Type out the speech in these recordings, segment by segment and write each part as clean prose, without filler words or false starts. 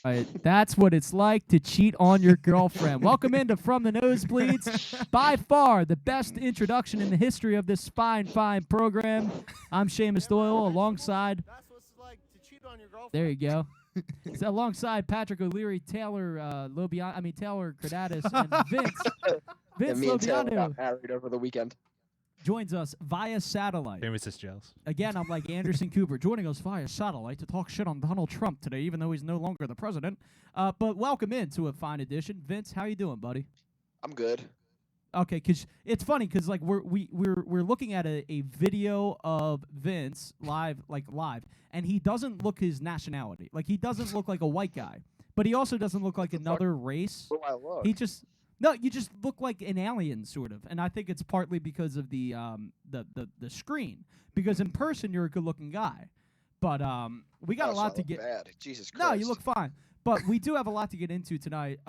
That's what it's like to cheat on your girlfriend. Welcome into From the Nosebleeds. By far the best introduction in the history of this fine program. I'm Séamus Doyle alongside. That's what it's like to cheat on your girlfriend. There you go. So alongside Patrick O'Leary, Taylor Taylor Cradatis, and Vince me and Taylor Lobiano got married over the weekend. joins us via satellite. Séamus is jealous. Again, I'm like Anderson Cooper, joining us via satellite to talk shit on Donald Trump today, even though he's no longer the president. But welcome into a fine edition. Vince, how you doing, buddy? I'm good. Okay, because it's funny because like we're looking at a video of Vince live, and he doesn't look his nationality. Like he doesn't look like a white guy, but he also doesn't look like another race. Who I look? You just look like an alien, sort of. And I think it's partly because of the screen. Because in person, you're a good-looking guy. But we got a lot to get. Bad. Jesus Christ. No, you look fine. But we do have a lot to get into tonight.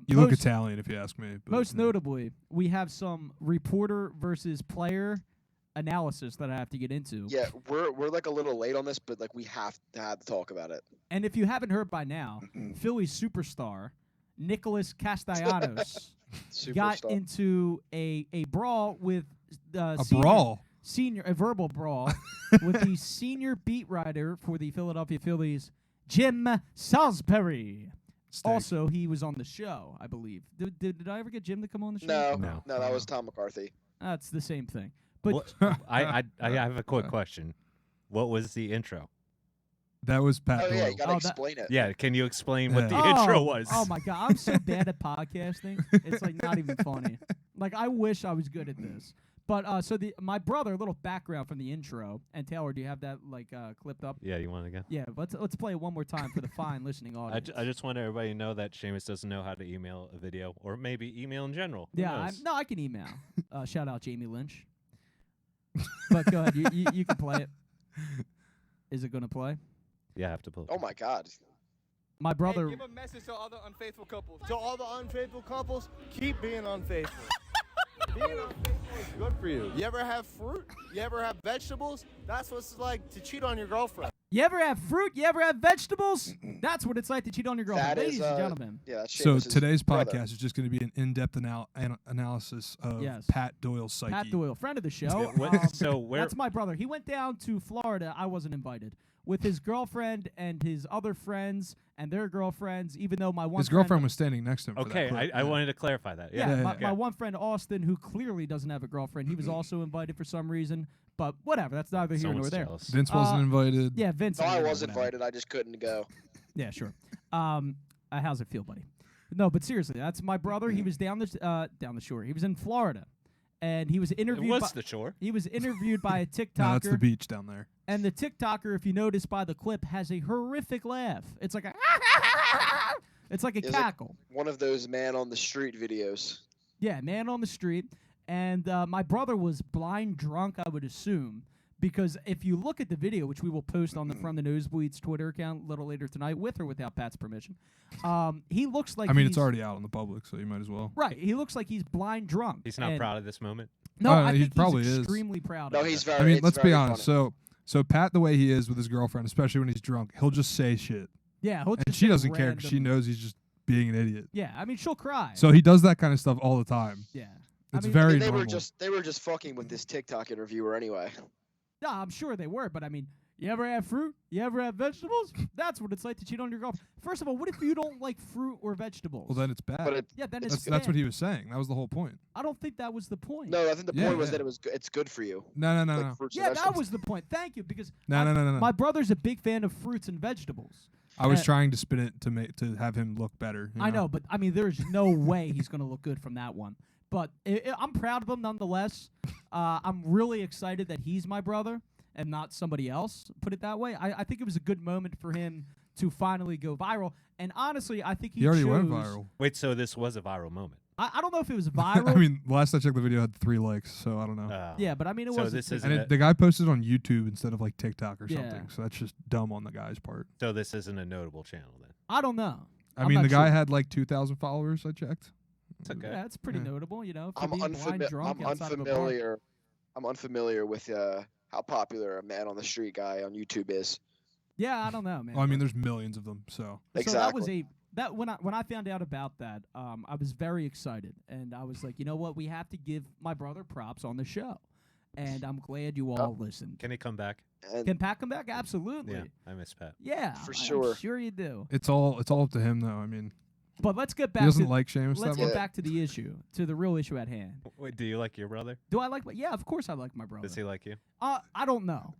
You look Italian, if you ask me. But most notably, we have some reporter versus player analysis that I have to get into. Yeah, we're like a little late on this, but like we have to talk about it. And if you haven't heard by now, Phillies superstar Nicholas Castellanos got into a brawl with a verbal brawl with the senior beat writer for the Philadelphia Phillies, Jim Salisbury. Also, he was on the show, I believe. Did I ever get Jim to come on the show? No, that was Tom McCarthy. That's the same thing. But I have a quick question. What was the intro? That was Pat. Oh yeah, you gotta explain it. Yeah, can you explain what the intro was? Oh my god, I'm so bad at podcasting. It's like not even funny. Like I wish I was good at this. But my brother, a little background from the intro. And Taylor, do you have that clipped up? Yeah, you want to go? Yeah, let's play it one more time for the fine listening audience. I just want everybody to know that Séamus doesn't know how to email a video, or maybe email in general. Yeah, I can email. Shout out Jamie Lynch. But go ahead, you can play it. Is it gonna play? Yeah, I have to pull it. Oh my God. My brother. Hey, give a message to all the unfaithful couples. To all the unfaithful couples, keep being unfaithful. Being unfaithful is good for you. You ever have fruit? You ever have vegetables? That's what it's like to cheat on your girlfriend. You ever have fruit? You ever have vegetables? That's what it's like to cheat on your girlfriend, That ladies is, and gentlemen. Yeah. So today's brother. podcast is just going to be an in-depth analysis of Pat Doyle's psyche. Pat Doyle, friend of the show. That's my brother. He went down to Florida. I wasn't invited. With his girlfriend and his other friends and their girlfriends, even though his girlfriend was standing next to him. Okay, I wanted to clarify that. Yeah, my one friend Austin, who clearly doesn't have a girlfriend, he was also invited for some reason. But whatever, that's neither here nor there. Jealous. Vince wasn't invited. Yeah, Vince. No, I was invited. I just couldn't go. Yeah, sure. How's it feel, buddy? No, but seriously, that's my brother. He was down the shore. He was in Florida. And he was interviewed. It was the shore. He was interviewed by a TikToker. No, that's the beach down there. And the TikToker, if you notice by the clip, has a horrific laugh. It's like a it's like a cackle. Like one of those man on the street videos. Yeah, man on the street. And my brother was blind drunk, I would assume, because if you look at the video, which we will post on the From the Nosebleeds Twitter account a little later tonight, with or without Pat's permission, he looks like it's already out in the public, so you might as well. Right, he looks like he's blind drunk. He's not proud of this moment? No, I think he probably he's extremely proud of it. No, he's very let's be honest. Funny. So Pat, the way he is with his girlfriend, especially when he's drunk, he'll just say shit. Yeah, and she doesn't care because she knows he's just being an idiot. Yeah, I mean, she'll cry. So he does that kind of stuff all the time. Yeah. It's very they normal. They were just fucking with this TikTok interviewer anyway. No, I'm sure they were, but I mean, you ever have fruit? You ever have vegetables? That's what it's like to cheat on your girlfriend. First of all, what if you don't like fruit or vegetables? Well, then it's bad. Then that's what he was saying. That was the whole point. I don't think that was the point. No, I think the point was that it's good for you. No. Yeah, that was the point. Thank you, because no. My brother's a big fan of fruits and vegetables. I was trying to spin it to have him look better. I know, but I mean, there's no way he's going to look good from that one. But I'm proud of him nonetheless. I'm really excited that he's my brother and not somebody else, put it that way. I think it was a good moment for him to finally go viral. And honestly, I think he already went viral. Wait, so this was a viral moment? I don't know if it was viral. I mean, last I checked, the video had 3 likes, so I don't know. Yeah, but I mean, it was. The guy posted on YouTube instead of like TikTok or something, so that's just dumb on the guy's part. So this isn't a notable channel then? I don't know. I mean, the guy had like 2,000 followers. I checked. It's okay. Yeah, it's pretty notable, you know. I'm unfamiliar with how popular a man on the street guy on YouTube is. Yeah, I don't know, man. Well, I mean, there's millions of them, so. Exactly. So that was when I found out about that, I was very excited, and I was like, you know what, we have to give my brother props on the show, and I'm glad you all listened. Can he come back? Can Pat come back? Absolutely. Yeah, I miss Pat. Yeah, For I'm sure. sure you do. It's all up to him, though. I mean, But let's get he back. doesn't to, like Séamus. Let's that get much. back to the issue, to the real issue at hand. Wait, do you like your brother? Do I like? Yeah, of course I like my brother. Does he like you? I don't know.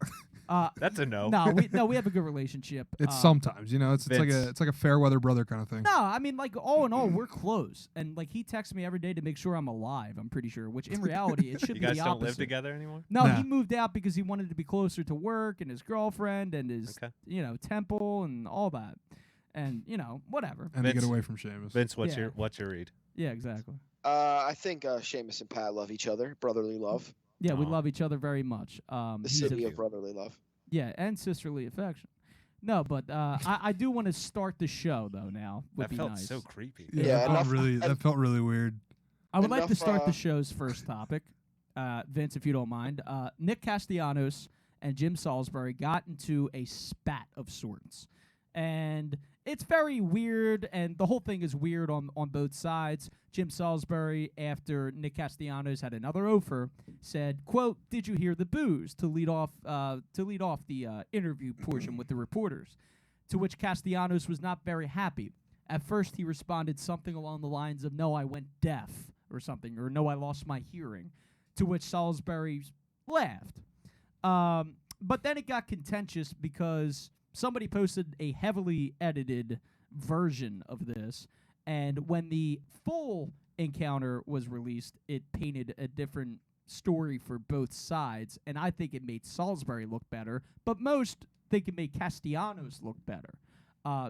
That's a no. No, we have a good relationship. It's sometimes, it's Vince. like a fair weather brother kind of thing. No, I mean, like, all in all, we're close. And, like, he texts me every day to make sure I'm alive, I'm pretty sure, which in reality, it should You be guys the don't opposite. live together anymore? No, Nah. he moved out because he wanted to be closer to work and his girlfriend and his, Okay. temple and all that. And, whatever. And to Vince- get away from Séamus. Vince, what's Yeah. your read? Yeah, exactly. I think Séamus and Pat love each other. Brotherly love. Yeah, we Aw. love each other very much. The He's a- city of brotherly love. Yeah, and sisterly affection. No, but I do want to start the show, though, now. Would That be felt nice. so creepy. Yeah, Yeah, that felt really weird. I would like to enough, start the show's first topic, Vince, if you don't mind. Nick Castellanos and Jim Salisbury got into a spat of sorts. And it's very weird, and the whole thing is weird on both sides. Jim Salisbury, after Nick Castellanos had another offer, said, quote, "Did you hear the booze?" to lead off the interview portion with the reporters, to which Castellanos was not very happy. At first, he responded something along the lines of, "No, I went deaf," or something, or "No, I lost my hearing," to which Salisbury laughed. But then it got contentious because somebody posted a heavily edited version of this, and when the full encounter was released, it painted a different story for both sides, and I think it made Salisbury look better, but most think it made Castellanos look better.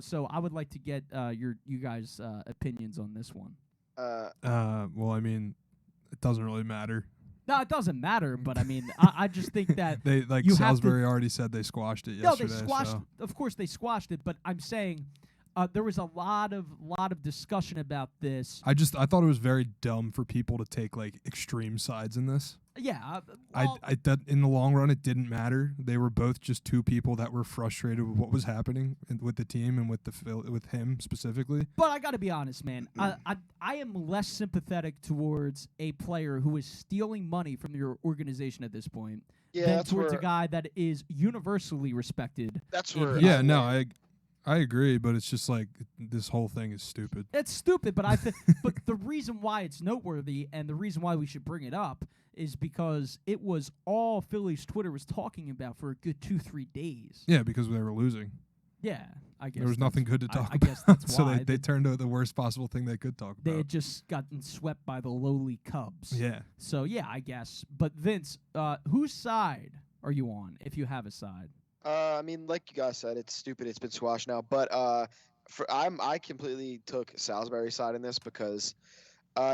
So I would like to get you guys' opinions on this one. Well, I mean, it doesn't really matter. No, it doesn't matter, but I mean, I just think that They like you have to- Salisbury already said they squashed it no, yesterday. they squashed. So. Of course, they squashed it, but I'm saying there was a lot of discussion about this. I thought it was very dumb for people to take like extreme sides in this. Yeah, That in the long run it didn't matter. They were both just two people that were frustrated with what was happening with the team and with him specifically. but I got to be honest, man. I am less sympathetic towards a player who is stealing money from your organization at this point Yeah, than that's towards where. a guy that is universally respected. That's in where. his- Yeah, no, I agree, but it's just like this whole thing is stupid. It's stupid, but but the reason why it's noteworthy and the reason why we should bring it up is because it was all Phillies Twitter was talking about for a good 2-3 days. Yeah, because they were losing. Yeah, I guess There was nothing good to talk I about. guess that's so why they turned to the worst possible thing they could talk they about. had just gotten swept by the lowly Cubs. Yeah. So yeah, I guess. But Vince, whose side are you on if you have a side? I mean, like you guys said, it's stupid. It's been squashed now. But I completely took Salisbury's side in this because,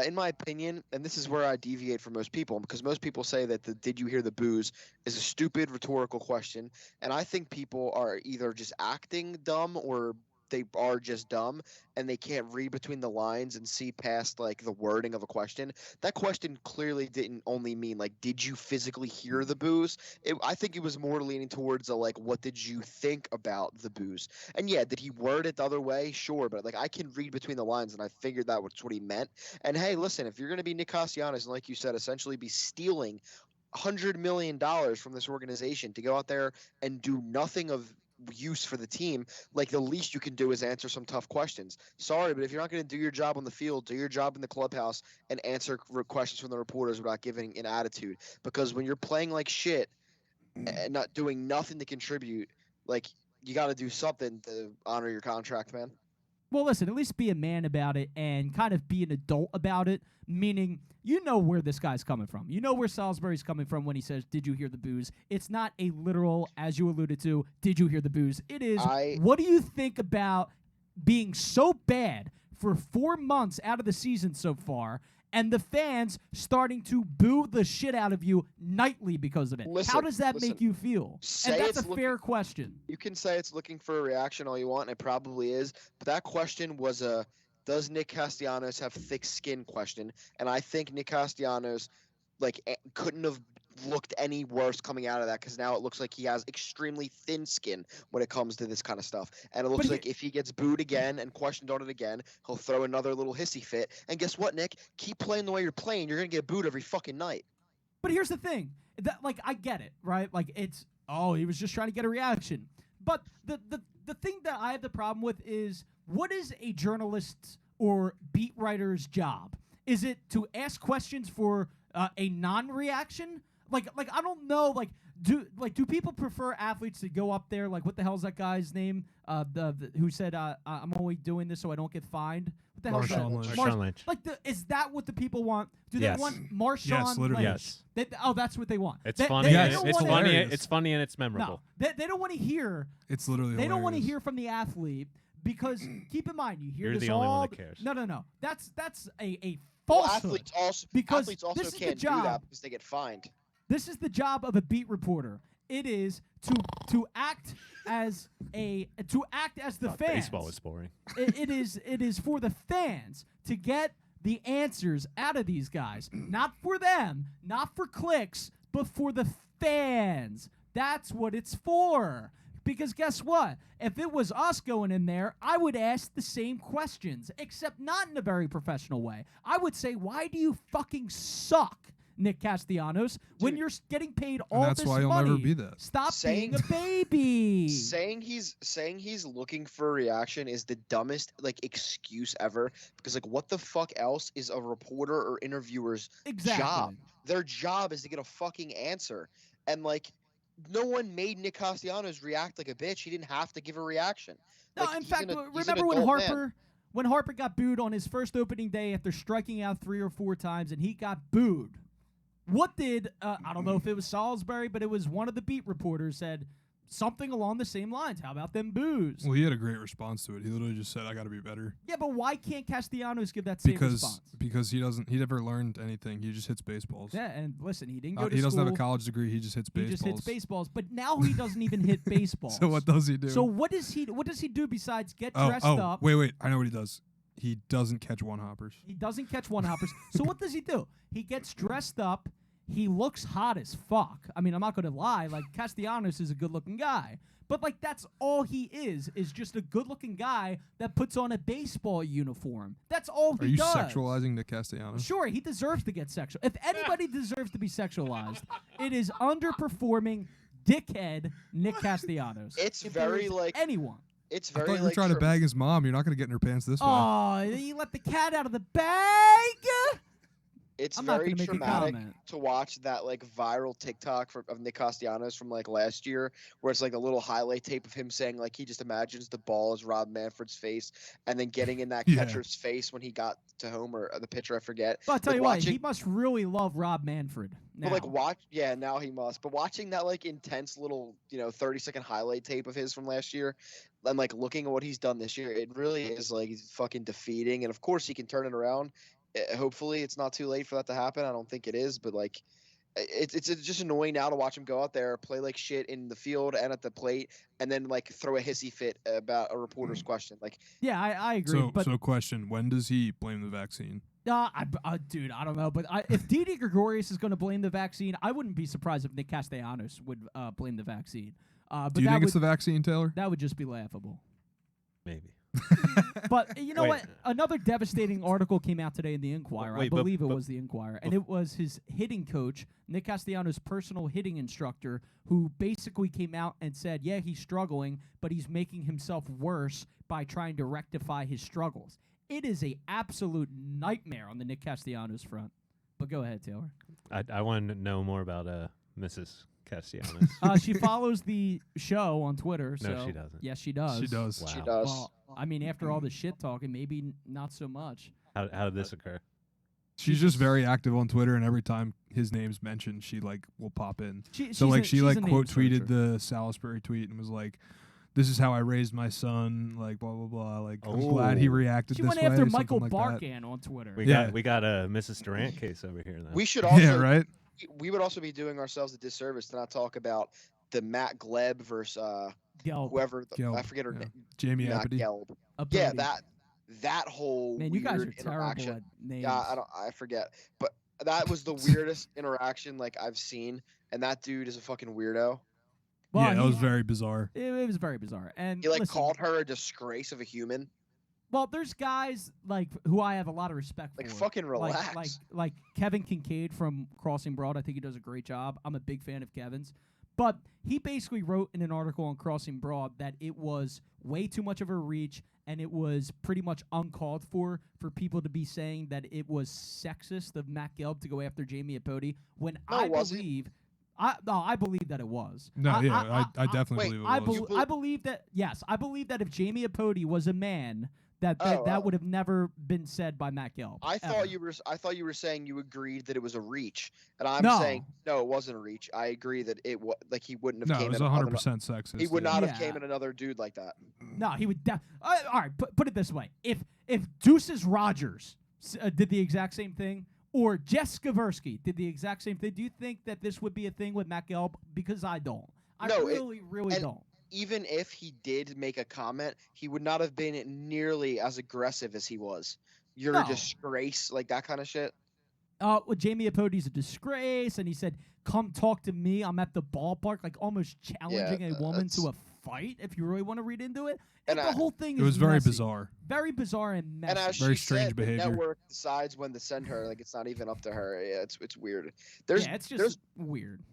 in my opinion, and this is where I deviate from most people, because most people say that the "Did you hear the booze?" is a stupid rhetorical question, and I think people are either just acting dumb or they are just dumb and they can't read between the lines and see past like the wording of a question. That question clearly didn't only mean like, did you physically hear the booze? I think it was more leaning towards a like, what did you think about the booze? And yeah, did he word it the other way? Sure, but like I can read between the lines and I figured that was what he meant. And hey, listen, if you're going to be Nick Castellanos and like you said, essentially be stealing $100 million from this organization to go out there and do nothing of use for the team, like the least you can do is answer some tough questions. Sorry, but if you're not going to do your job on the field, do your job in the clubhouse and answer questions from the reporters without giving an attitude. Because when you're playing like shit and not doing nothing to contribute, like you got to do something to honor your contract, man. Well, listen, at least be a man about it and kind of be an adult about it, meaning you know where this guy's coming from. You know where Salisbury's coming from when he says, "Did you hear the booze?" It's not a literal, as you alluded to, "Did you hear the booze?" It is, what do you think about being so bad for 4 months out of the season so far and the fans starting to boo the shit out of you nightly because of it? How does that make you feel? And that's a fair question. You can say it's looking for a reaction all you want, and it probably is. But that question was a, does Nick Castellanos have thick skin question? And I think Nick Castellanos, like, couldn't have looked any worse coming out of that, because now it looks like he has extremely thin skin when it comes to this kind of stuff. And it looks like if he gets booed again and questioned on it again, he'll throw another little hissy fit. And guess what, Nick? Keep playing the way you're playing. You're going to get booed every fucking night. But here's the thing. I get it, right? Like, he was just trying to get a reaction. But the thing that I have the problem with is, what is a journalist's or beat writer's job? Is it to ask questions for a non-reaction? Like I don't know. Do people prefer athletes to go up there? Like, what the hell's that guy's name? Who said I'm only doing this so I don't get fined? What the hell is that? Marshawn Lynch. Is that what the people want? Do they want Marshawn Yes, literally. Lynch? Yes. That's what they want. It's funny. It's funny. hilarious. It's funny and it's memorable. No, they don't want to hear. It's literally. They don't want to hilarious. hear from the athlete, because keep in mind, you hear You're this the only all. one that cares. No. That's a Well, falsehood. athletes also this is the can't do job. that because they get fined. This is the job of a beat reporter. It is to act as the fans. Baseball is boring. It is for the fans to get the answers out of these guys, not for them, not for clicks, but for the fans. That's what it's for. Because guess what? If it was us going in there, I would ask the same questions, except not in a very professional way. I would say, why do you fucking suck, Nick Castellanos, when you're getting paid all that's this why you'll money? never be that. Stop being a baby. Saying he's looking for a reaction is the dumbest excuse ever, because what the fuck else is a reporter or interviewer's job? Their job is to get a fucking answer. And no one made Nick Castellanos react like a bitch. He didn't have to give a reaction. No, in fact, remember when Harper got booed on his first opening day after striking out 3 or 4 times, and he got booed? What did I don't know if it was Salisbury, but it was one of the beat reporters said something along the same lines. How about them boos? Well, he had a great response to it. He literally just said, "I got to be better." Yeah, but why can't Castellanos give that same response? Because he never learned anything. He just hits baseballs. Yeah, and listen, he didn't go to he school. doesn't have a college degree. He just hits baseballs. He just hits baseballs. But now he doesn't even hit baseballs. So what does he do? So what does he do besides get dressed up? Wait. I know what he does. He doesn't catch one-hoppers. He doesn't catch one-hoppers. So what does he do? He gets dressed up. He looks hot as fuck. I mean, I'm not going to lie. Castellanos is a good-looking guy. But, that's all he is just a good-looking guy that puts on a baseball uniform. That's all he does. Are you sexualizing Nick Castellanos? Sure, he deserves to get sexual. If anybody deserves to be sexualized, it is underperforming dickhead Nick Castellanos. It's if very anyone. It's I very thought you were trying to bag his mom. You're not going to get in her pants this way. Oh, you let the cat out of the bag? It's I'm not very gonna make a traumatic comment. to watch that viral TikTok of Nick Castellanos from last year, where it's a little highlight tape of him saying he just imagines the ball is Rob Manfred's face, and then getting in that catcher's face when he got to home, or the pitcher, I forget. Well, I'll tell you what, he must really love Rob Manfred. Now. But now he must. But watching that intense little 30-second highlight tape of his from last year, and looking at what he's done this year, it really is fucking defeating. And of course he can turn it around. Hopefully it's not too late for that to happen. I don't think it is, but it's just annoying now to watch him go out there, play shit in the field and at the plate, and then throw a hissy fit about a reporter's question. Yeah, I agree. So question: when does he blame the vaccine? Dude, I don't know. But if Didi Gregorius is going to blame the vaccine, I wouldn't be surprised if Nick Castellanos would blame the vaccine. But do you think it's the vaccine, Taylor? That would just be laughable. Maybe. But you know what? Another devastating article came out today in the Inquirer. I believe it was the Inquirer, and it was his hitting coach, Nick Castellanos' personal hitting instructor, who basically came out and said, yeah, he's struggling, but he's making himself worse by trying to rectify his struggles. It is a absolute nightmare on the Nick Castellanos front. But go ahead, Taylor. I want to know more about Mrs. Castellanos. She follows the show on Twitter. No, so she doesn't. Yes, she does. She does. Wow. She does. Well, I mean, after all the shit talking, maybe not so much. How did this occur? She's just very active on Twitter, and every time his name's mentioned, she will pop in. She she's a quote tweeted searcher. the Salisbury tweet and was like, "This is how I raised my son." Blah blah blah. I'm glad he reacted. She this went way, after something Michael like that. Barkan on Twitter. We got a Mrs. Durant case over here. Then. We should also Yeah, right. We would also be doing ourselves a disservice to not talk about the Matt Gleb versus Gelb. whoever Gelb, I forget her yeah. name. Jamie Not Apathy. Gelb. Abodi. Yeah, that whole Man, you guys are weird terrible interaction. at names. Yeah, I forget. But That was the weirdest interaction like I've seen, and that dude is a fucking weirdo. Well, yeah, that was very bizarre. It was very bizarre. And He like listen, called her a disgrace of a human. well, there's guys like who I have a lot of respect Like for. fucking relax. Like Kevin Kincaid from Crossing Broad. I think he does a great job. I'm a big fan of Kevin's. But he basically wrote in an article on Crossing Broad that it was way too much of a reach and it was pretty much uncalled for people to be saying that it was sexist of Matt Gelb to go after Jamie Apodi when No, I was it? believe I believe that it was. No, I definitely wait, believe it was. I believe that yes, I believe that if Jamie Apodi was a man, that Oh. would have never been said by Matt Gelb. I ever. thought you were saying you agreed that it was a reach, and I'm No. saying no, it wasn't a reach. I agree that it was like he wouldn't have No, came it was in 100% sexist. He would yeah. not Yeah. have came in another dude like that. No, he would. All right, put it this way: if Deuces Rogers did the exact same thing, or Jess Skaversky did the exact same thing, do you think that this would be a thing with Matt Gelb? Because I don't. I No, really and- don't. Even if he did make a comment, he would not have been nearly as aggressive as he was. You're No. a disgrace, like that kind of shit. Well, Jamie Apodi's a disgrace, and he said, "Come talk to me. I'm at the ballpark," like almost challenging a woman to a fight. If you really want to read into it, and the whole thing It was is very messy. bizarre. Very bizarre and messy. And as Very she strange said, behavior. the network decides when to send her. Like it's not even up to her. Yeah, it's weird. There's it's there's just weird.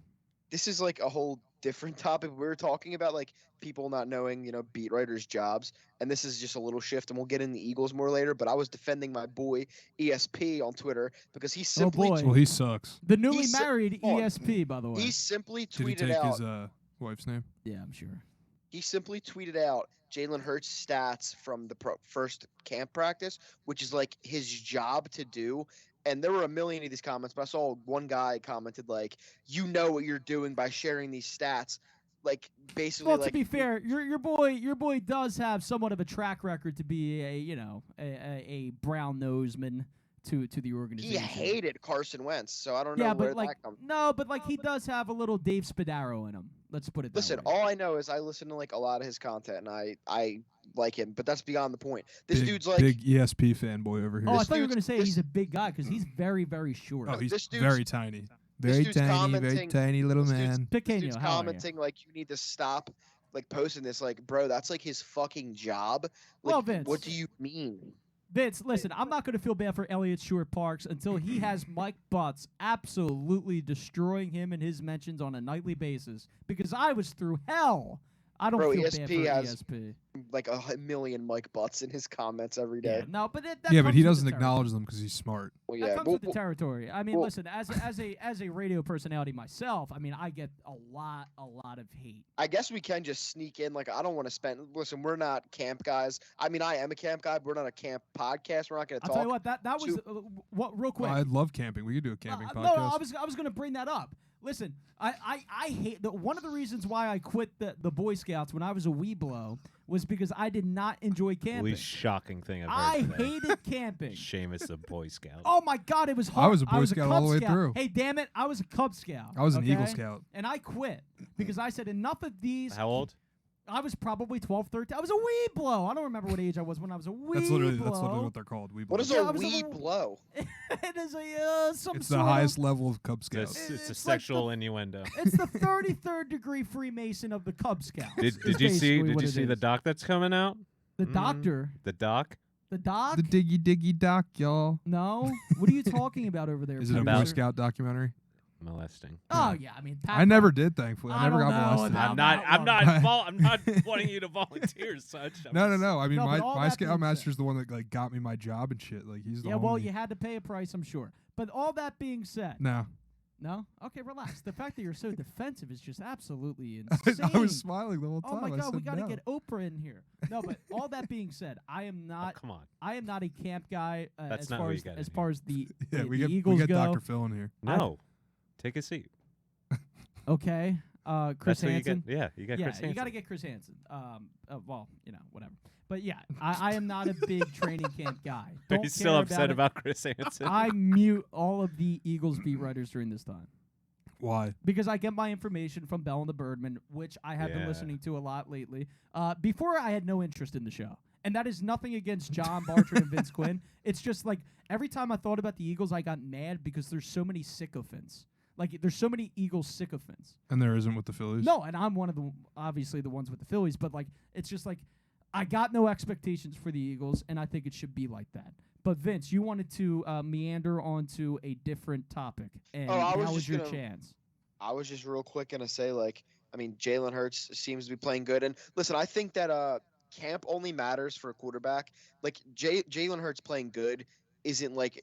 this is like a whole different topic. We were talking about like people not knowing, beat writers' jobs, and this is just a little shift, and we'll get in the Eagles more later. But I was defending my boy ESP on Twitter because he simply boy. Well, he sucks. The newly He's- married hold on. ESP, by the way. he simply Did he tweeted take out. his wife's name? Yeah, I'm sure. He simply tweeted out Jalen Hurts' stats from the first camp practice, which is like his job to do. And there were a million of these comments, but I saw one guy commented like, "You know what you're doing by sharing these stats." Like basically, Well, like to be fair, your boy does have somewhat of a track record to be a brown noseman to the he organization. hated Carson Wentz, so I don't know Yeah, where but like that comes. he does have a little Dave Spadaro in him. Let's put it that Listen, way. all I know is I listen to like a lot of his content, and I like him, but that's beyond the point. This dude's like big ESP fanboy over here. Oh, I this thought you were dude's- going to say this- he's a big guy because he's very, very short. Oh, he's this dude's- very tiny. this Very dude's tiny, very commenting- tiny little this dude's- man. This Pequeño, dude's how are you? commenting like you need to stop like posting this. Like, bro, that's like his fucking job. Like, Well, Vince. what do you mean? Vince, listen, I'm not going to feel bad for Elliott Short Parks until he has Mike Butts absolutely destroying him and his mentions on a nightly basis because I was through hell. I don't Bro, feel bad for ESP has- ESP. Like a million Mike Butts in his comments every day. Yeah, no, but that Yeah, comes but he with the doesn't territory. acknowledge them because he's smart. Well, That yeah, comes well, with the territory. I mean, well- listen, as a radio personality myself, I mean, I get a lot of hate. I guess we can just sneak in. Like, I don't want to spend. Listen, we're not camp guys. I mean, I am a camp guy, but we're not a camp podcast. We're not going to I'll talk. tell you what, that was what real quick. I'd love camping. We could do a camping No, podcast. I was going to bring that up. Listen, I hate one of the reasons why I quit the Boy Scouts when I was a weeblo was because I did not enjoy camping. Least shocking thing I've I heard today. hated camping. Seamus, a Boy Scout. Oh my God, it was hard. I was a Boy Scout all Cub the way Scout. through. Hey, damn it, I was a Cub Scout. I was an Eagle okay? Scout. And I quit because I said enough of these. How old? I was probably 12, 13. I was a weeblo. I don't remember what age I was when I was a weeblo. That's literally what they're called. What is Yeah, a I was a wee little- blow? It is some It's sort the of- highest level of Cub Scout. It's a It's like sexual innuendo. It's the 33rd degree Freemason of the Cub Scouts. Did is you see? basically Did what you it see the is. doc that's coming out? The Mhm. doctor? The doc? The doc? The Diggy Diggy Doc, y'all. No. What are you talking about over there? Is it a Boy producer? Scout documentary? Molesting. Oh yeah, I mean, Pat I never did, thankfully. I I never don't got know molested. about I'm not. that I'm one. not. I'm not wanting you to volunteer as such. No. I mean, No, but all my that being Scoutmaster's the one that like got me my job and shit. Like he's the Yeah, well, homie. you had to pay a price, I'm sure. But all that being said, No, no? Okay, relax. The fact that you're so defensive is just absolutely insane. I was smiling the whole time. Oh my I God, we said got to no. get Oprah in here. No, but all that being said, I am Oh, not. come on. I am not a camp guy That's as not far who you as got as in far as the Yeah, the we get Eagles Dr. go. Phil in here. No. Take a seat. Okay, Chris That's who you Hansen. get. Yeah, you got Yeah, Chris Hansen. you got to get Chris Hansen. Well, whatever. But yeah, I am not a big training camp guy. Are Don't you still care upset it. about Chris Hansen? I mute all of the Eagles beat writers during this time Why? because I get my information from Bell and the Birdman, which I have been Yeah. listening to a lot lately. Before I had no interest in the show, And that is nothing against John Bartrand and Vince Quinn. It's just like every time I thought about the Eagles, I got mad because there's so many sycophants. Like there's so many Eagles sycophants. And there isn't with the Phillies? No, and I'm one of the obviously the ones with the Phillies, but like it's just like I got no expectations for the Eagles, and I think it should be like that. But Vince, you wanted to meander onto a different topic, and now was your chance. I was just real quick gonna say, like, I mean, Jalen Hurts seems to be playing good, and listen, I think that camp only matters for a quarterback. Like Jalen Hurts playing good isn't like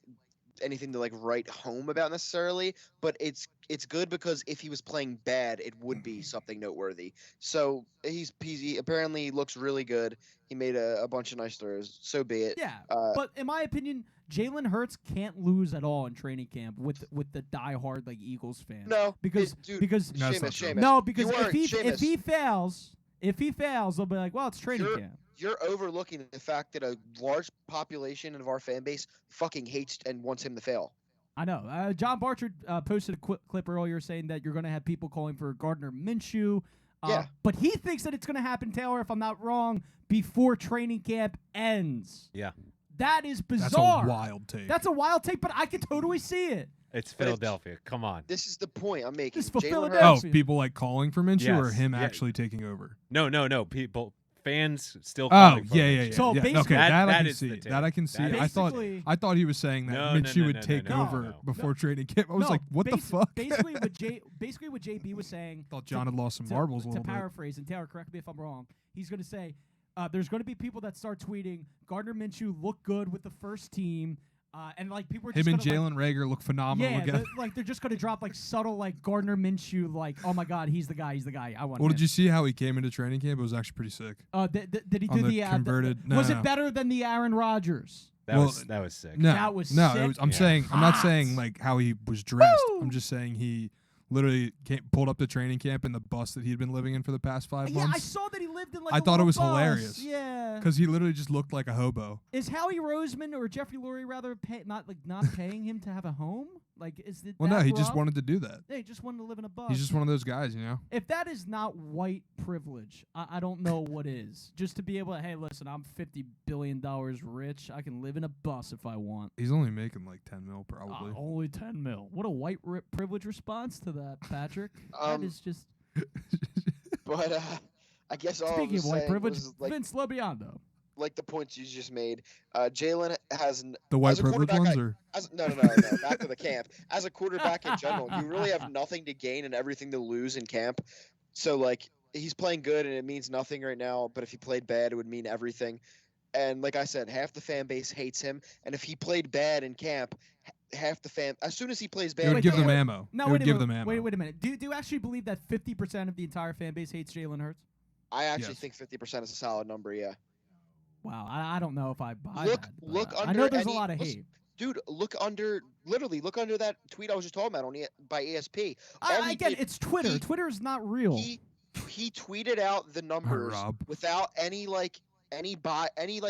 anything to like write home about necessarily, but it's good because if he was playing bad, it would be something noteworthy. So he apparently looks really good. He made a bunch of nice throws. So be it. Yeah, but in my opinion, Jalen Hurts can't lose at all in training camp with the diehard like Eagles fans. No, because Seamus. No, because if he fails, they'll be like, well, it's training camp. You're overlooking the fact that a large population of our fan base fucking hates and wants him to fail. I know. John Bartrand posted a clip earlier saying that you're going to have people calling for Gardner Minshew. Yeah. But he thinks that it's going to happen, Taylor, if I'm not wrong, before training camp ends. Yeah. That is bizarre. That's a wild take. That's a wild take, but I can totally see it. It's Philadelphia. Come on. This is the point I'm making. This is for Jalen Hurts. Philadelphia. Oh, people like calling for Minshew or Yes, him yeah. actually taking over? No. People, fans still Oh, calling for yeah. Minshew. So yeah. basically- Okay, that I That can is see. the take. That I can see. That is- I thought he was saying that No, Minshew would take no. over before training camp. I was like, what the fuck? Basically, what JB was saying. Thought John had lost some marbles a little To bit. paraphrase, and Taylor, correct me if I'm wrong. He's going to say there's going to be people that start tweeting Gardner Minshew looked good with the first team. And like people are just Him and gonna, Jalen Reagor look phenomenal yeah, together. they're just gonna drop like subtle like Gardner Minshew like, oh my God, he's the guy. I want. Well, him. did you see how he came into training camp? It was actually pretty sick. Did he on do the converted? was No. it better than the Aaron Rodgers? That was sick. No, That was no. sick? It was, I'm Yeah. saying I'm not Hot. saying like how he was dressed. Woo! I'm just saying he literally pulled up to training camp in the bus that he'd been living in for the past 5 Yeah, I months. saw that he lived in like. I a thought it little was bus. hilarious. Yeah. Because he literally just looked like a hobo. Is Howie Roseman or Jeffrey Lurie rather not paying him to have a home? Like, is it? Well, that no, he just rough? wanted to do that. Yeah, he just wanted to live in a bus. He's just one of those guys, you know. If that is not white privilege, I don't know what is. Just to be able to, hey, listen, I'm $50 billion rich. I can live in a bus if I want. He's only making like 10 mil probably. Only 10 mil. What a white privilege response to that, Patrick. That is just. But I guess all Speaking I of was white saying privilege, was, like, Vince Lobiando. like the points you just made. Jalen has The white as a privilege quarterback, ones, or No. Back to the camp. As a quarterback in general, you really have nothing to gain and everything to lose in camp. So like he's playing good and it means nothing right now. But if he played bad, it would mean everything. And like I said, half the fan base hates him. And if he played bad in camp, half the fan. As soon as he plays bad, it would Wait, give them wait, ammo. No, it would wait give a them minute. ammo. Wait a minute. Do you actually believe that 50% of the entire fan base hates Jalen Hurts? I actually Yes. think 50% is a solid number. Yeah. Wow, I don't know if I buy Look- that. but, look I under know there's a any- lot of listen, hate. Dude, look under that tweet I was just talking about by ESP. All he Again, did- it's Twitter. he- Twitter is not real. He tweeted out the numbers Rob. without any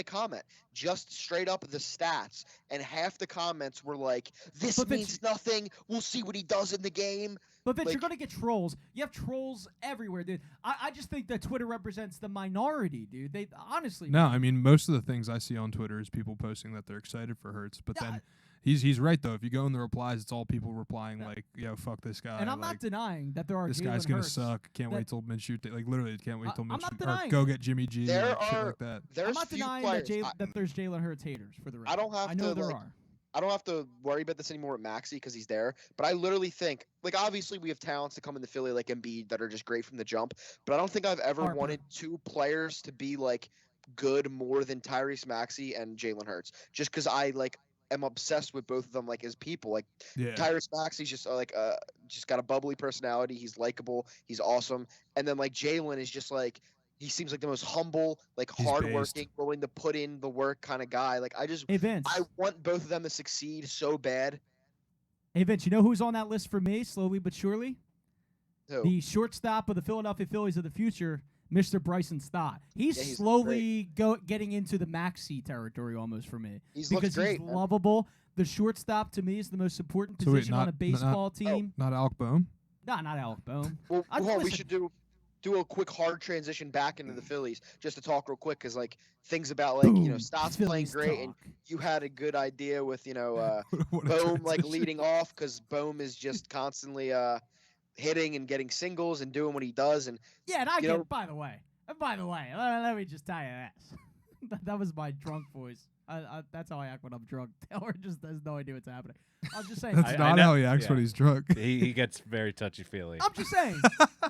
comment, just straight up the stats, and half the comments were like, "This But Vince- means nothing. We'll see what he does in the game." But Vince, like- you're gonna get trolls. You have trolls everywhere, dude. I just think that Twitter represents the minority, dude. They honestly. No, I mean most of the things I see on Twitter is people posting that they're excited for Hurts, but Yeah, then he's right though. If you go in the replies, it's all people replying like, "Yo, fuck this guy." And I'm like, not denying that there are. this Jalen guy's gonna Hurts. suck. Can't that- wait till Minshew. Like literally, can't wait till I'm not Minshew. Or denying go it. get Jimmy G. There and shit are- like that. There's I'm not few denying players. that there's Jalen Hurts haters for the record. I don't have I know to, there like, are. I don't have to worry about this anymore with Maxey because he's there. But I literally think, like, obviously we have talents to come into Philly like Embiid that are just great from the jump. But I don't think I've ever Harper. wanted two players to be like good more than Tyrese Maxey and Jalen Hurts. Just because I like am obsessed with both of them like as people. Like Yeah. Tyrese Maxey's just just got a bubbly personality. He's likable. He's awesome. And then like Jalen is just like. He seems like the most humble, like He's hardworking, willing to put in the work kind of guy. Like Hey Vince. I want both of them to succeed so bad. Hey Vince. You know who's on that list for me? Slowly but surely, So the shortstop of the Philadelphia Phillies of the future, Mr. Bryson Stott. He's Yeah, he's slowly getting into the Maxey territory almost for me he's because looks great. he's man. lovable. The shortstop to me is the most important So wait, position on a baseball team. Not Alec Bohm. Not Alec Bohm. Well, I- hold on, we listen, should do. do a quick hard transition back into the Phillies just to talk real quick because like things about like Boom. Stott's Phillies playing great and talk. you had a good idea with What a Bohm like transition. leading off because Bohm is just constantly hitting and getting singles and doing what he does and Yeah, and I you get. know- By the way, let me just tell you this. that was my drunk voice. That's how I act when I'm drunk. Taylor just has no idea what's happening. I'm just saying. That's not how he acts when yeah. he's drunk. He gets very touchy-feely. I'm just saying.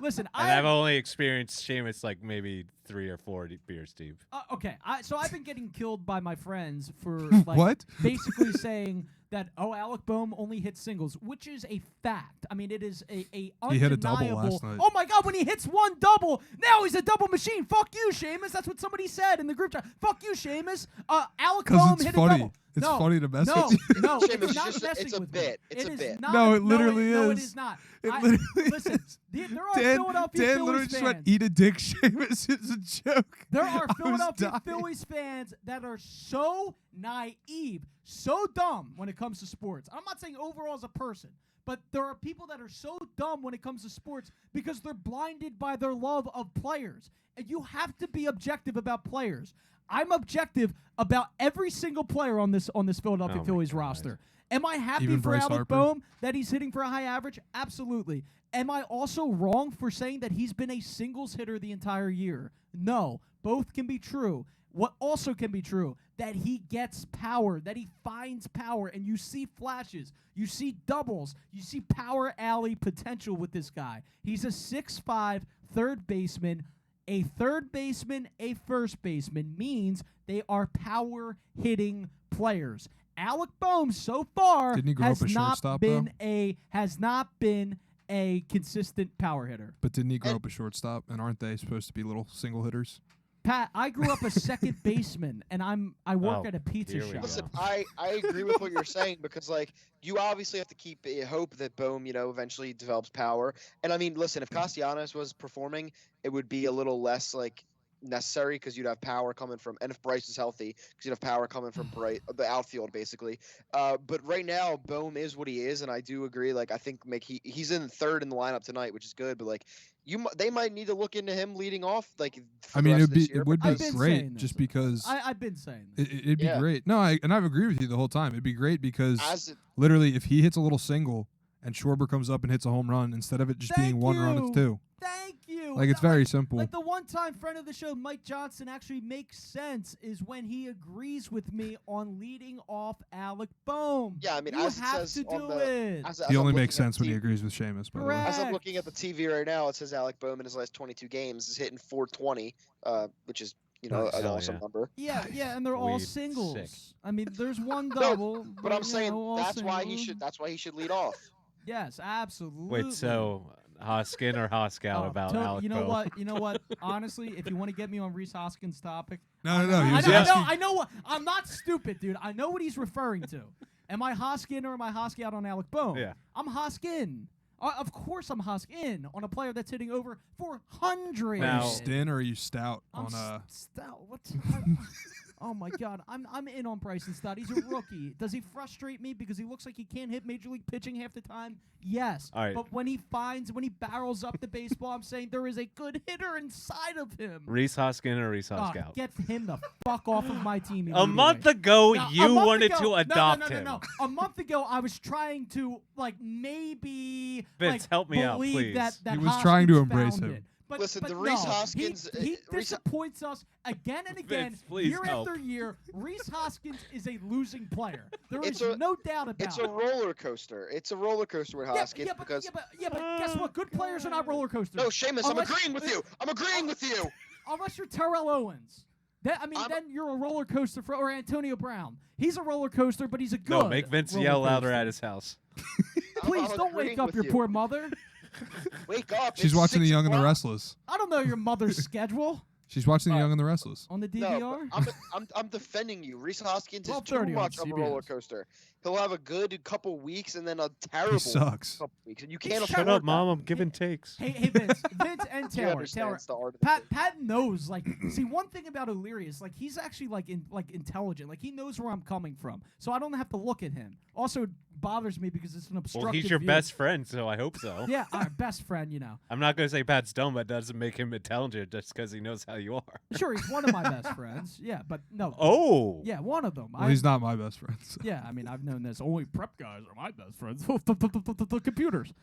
Listen, And I've only experienced Séamus like maybe 3 or 4 beers, Steve. okay. So I've been getting killed by my friends for like What? basically saying that Alec Bohm only hits singles, which is a fact. I mean, it is a He hit a double undeniable. last night. Oh my God! When he hits one double, now he's a double machine. Fuck you, Séamus. That's what somebody said in the group chat. Fuck you, Séamus. Alec Because Bohm it's hit funny. a double. It's no, funny to mess no, with you. no, Séamus, it's not just- messing it's a with bit. me. It's a is bit. Not, No, it literally No, it is. is not. It literally listen, is. there are Dan Philadelphia literally Phillies just fans. went, eat a dick, Séamus. It's a joke. There are I was Philadelphia dying. Phillies fans that are so naive, so dumb when it comes to sports. I'm not saying overall as a person, but there are people that are so dumb when it comes to sports because they're blinded by their love of players. And you have to be objective about players. I'm objective about every single player on this Philadelphia Oh my Phillies God. roster. Am I happy Even for Bryce Alec Harper? Bohm that he's hitting for a high average? Absolutely. Am I also wrong for saying that he's been a singles hitter the entire year? No. Both can be true. What also can be true, that he gets power, that he finds power, and you see flashes, you see doubles, you see power alley potential with this guy. He's a 6'5" third baseman. A third baseman, a first baseman means they are power hitting players. Alec Bohm so far Didn't he grow up has a not shortstop, been a consistent power hitter. But didn't he grow up a shortstop? And aren't they supposed to be little single hitters? Pat, I grew up a second baseman, and I work Oh, at a pizza here we shop. go. Listen, I agree with what you're saying because like you obviously have to keep hope that Bohm eventually develops power. And I mean, listen, if Castellanos was performing, it would be a little less like necessary because you'd have power coming from, and if Bryce is healthy, because you'd have power coming from the outfield basically. But right now, Bohm is what he is, and I do agree. Like I think he's in third in the lineup tonight, which is good. But like they might need to look into him leading off. Like for I the mean, rest of this it year would be I've been saying great this. just because I've been saying this. it'd be Yeah. great. No, and I've agreed with you the whole time. It'd be great because as it, literally, if he hits a little single and Schwarber comes up and hits a home run, instead of it just being Thank one run, you. it's 2. Thank you. Like, it's very simple. Like the one-time friend of the show, Mike Johnson, actually makes sense is when he agrees with me on leading off Alec Bohm. yeah, I mean, you as it have says to on do the, it. as He I'm only looking makes at sense when he the agrees with Séamus, by the way. Correct. As I'm looking at the TV right now, it says Alec Bohm in his last 22 games is hitting 420, which is Nice. an Hell awesome yeah. number. Yeah, and they're all Weed. singles. Sick. I mean, there's one double. But I'm you saying know, all that's why he singles. should lead off. Yes, absolutely. Wait, so Hoskin or Hoskout Oh, about Tony, Alec you know Bohm? what? You know what? Honestly, if you want to get me on Reese Hoskins' topic, No. He I was know, asking. I know what. I'm not stupid, dude. I know what he's referring to. Am I Hoskin or am I Hoskin on Alec Bohm? Yeah. I'm Hoskin. Of course, I'm Hoskin on a player that's hitting over 400. Are Now- you Stin or are you Stout I'm on stout. What? Oh my God, I'm in on Bryson Stott. He's a rookie. Does he frustrate me because he looks like he can't hit major league pitching half the time? Yes. All right. But when he barrels up the baseball, I'm saying there is a good hitter inside of him. Reese Hoskin or Reese Oh, Hoskout? get him the fuck off of my team. A immediately. month ago, No, a you month wanted ago- to no, adopt no. him. A month ago, I was trying to maybe Vince, help me out, believe please. that He was trying to Hoskins embrace found him. it. But, Listen, but the Reese no, Hoskins, he Reese- disappoints us again and again, Vince, please year help. after year. Reese Hoskins is a losing player. There It's is a- no doubt about It's a it. roller coaster. It's a roller coaster with Hoskins because but guess what? Good players are not roller coasters. no, Séamus, I'm Unless- agreeing with you. I'm agreeing with you. Unless you're Terrell Owens. I'm- Then you're a roller coaster or Antonio Brown. He's a roller coaster, but he's a good. No, make Vince roller yell louder coaster. at his house. Please I'm don't wake agreeing up with your you. poor mother. Wake up. She's it's watching The 6 Young and the o'clock. Restless. I don't know your mother's schedule. She's watching The Young and the Restless. On the DVR? No, I'm defending you. Reese Hoskins is too 12:30 on much of a roller CBS. coaster. He'll have a good couple weeks and then a terrible sucks. couple weeks, and you He's can't Shut afford up, that. Mom. I'm giving takes. Hey, Vince and He Taylor. understands the art of it. Pat knows. Like, see, one thing about O'Leary is like he's actually like intelligent. Like he knows where I'm coming from, so I don't have to look at him. Also, it bothers me because it's an obstructive. Well, he's your view. best friend, so I hope so. Yeah, our best friend. You know. I'm not going to say Pat's dumb, but doesn't make him intelligent just because he knows how you are. Sure, he's one of my best friends. Yeah, but no. Oh. Yeah, one of them. Well, he's not my best friend. So. Yeah, I mean, I've known this. Only prep guys are my best friends. The computers.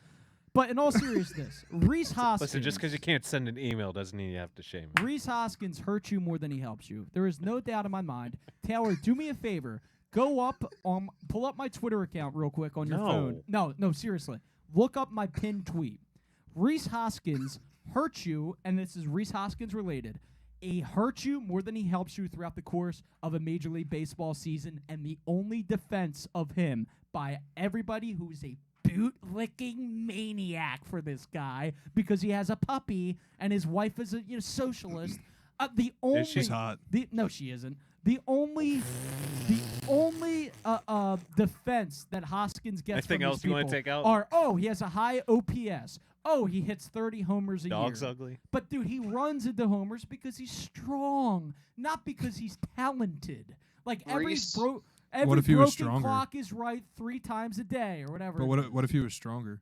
But in all seriousness, Reese Hoskins. Listen, just because you can't send an email doesn't mean you have to shame him. Reese Hoskins hurts you more than he helps you. There is no doubt in my mind. Taylor, do me a favor. Go up, pull up my Twitter account real quick on your phone. No, seriously. Look up my pinned tweet. Reese Hoskins hurts you, and this is Reese Hoskins related. He hurts you more than he helps you throughout the course of a Major League Baseball season, and the only defense of him by everybody who's a boot-licking maniac for this guy because he has a puppy and his wife is a socialist. The only She's hot. No, she isn't. The only defense that Hoskins gets Anything from else these you want people to take out? are, he has a high OPS. Oh, he hits 30 homers a Dog's year. ugly. But, dude, he runs into homers because he's strong, not because he's talented. Like, every Reese. What every if he was broken stronger? clock is right 3 times a day or whatever. But what if he was stronger?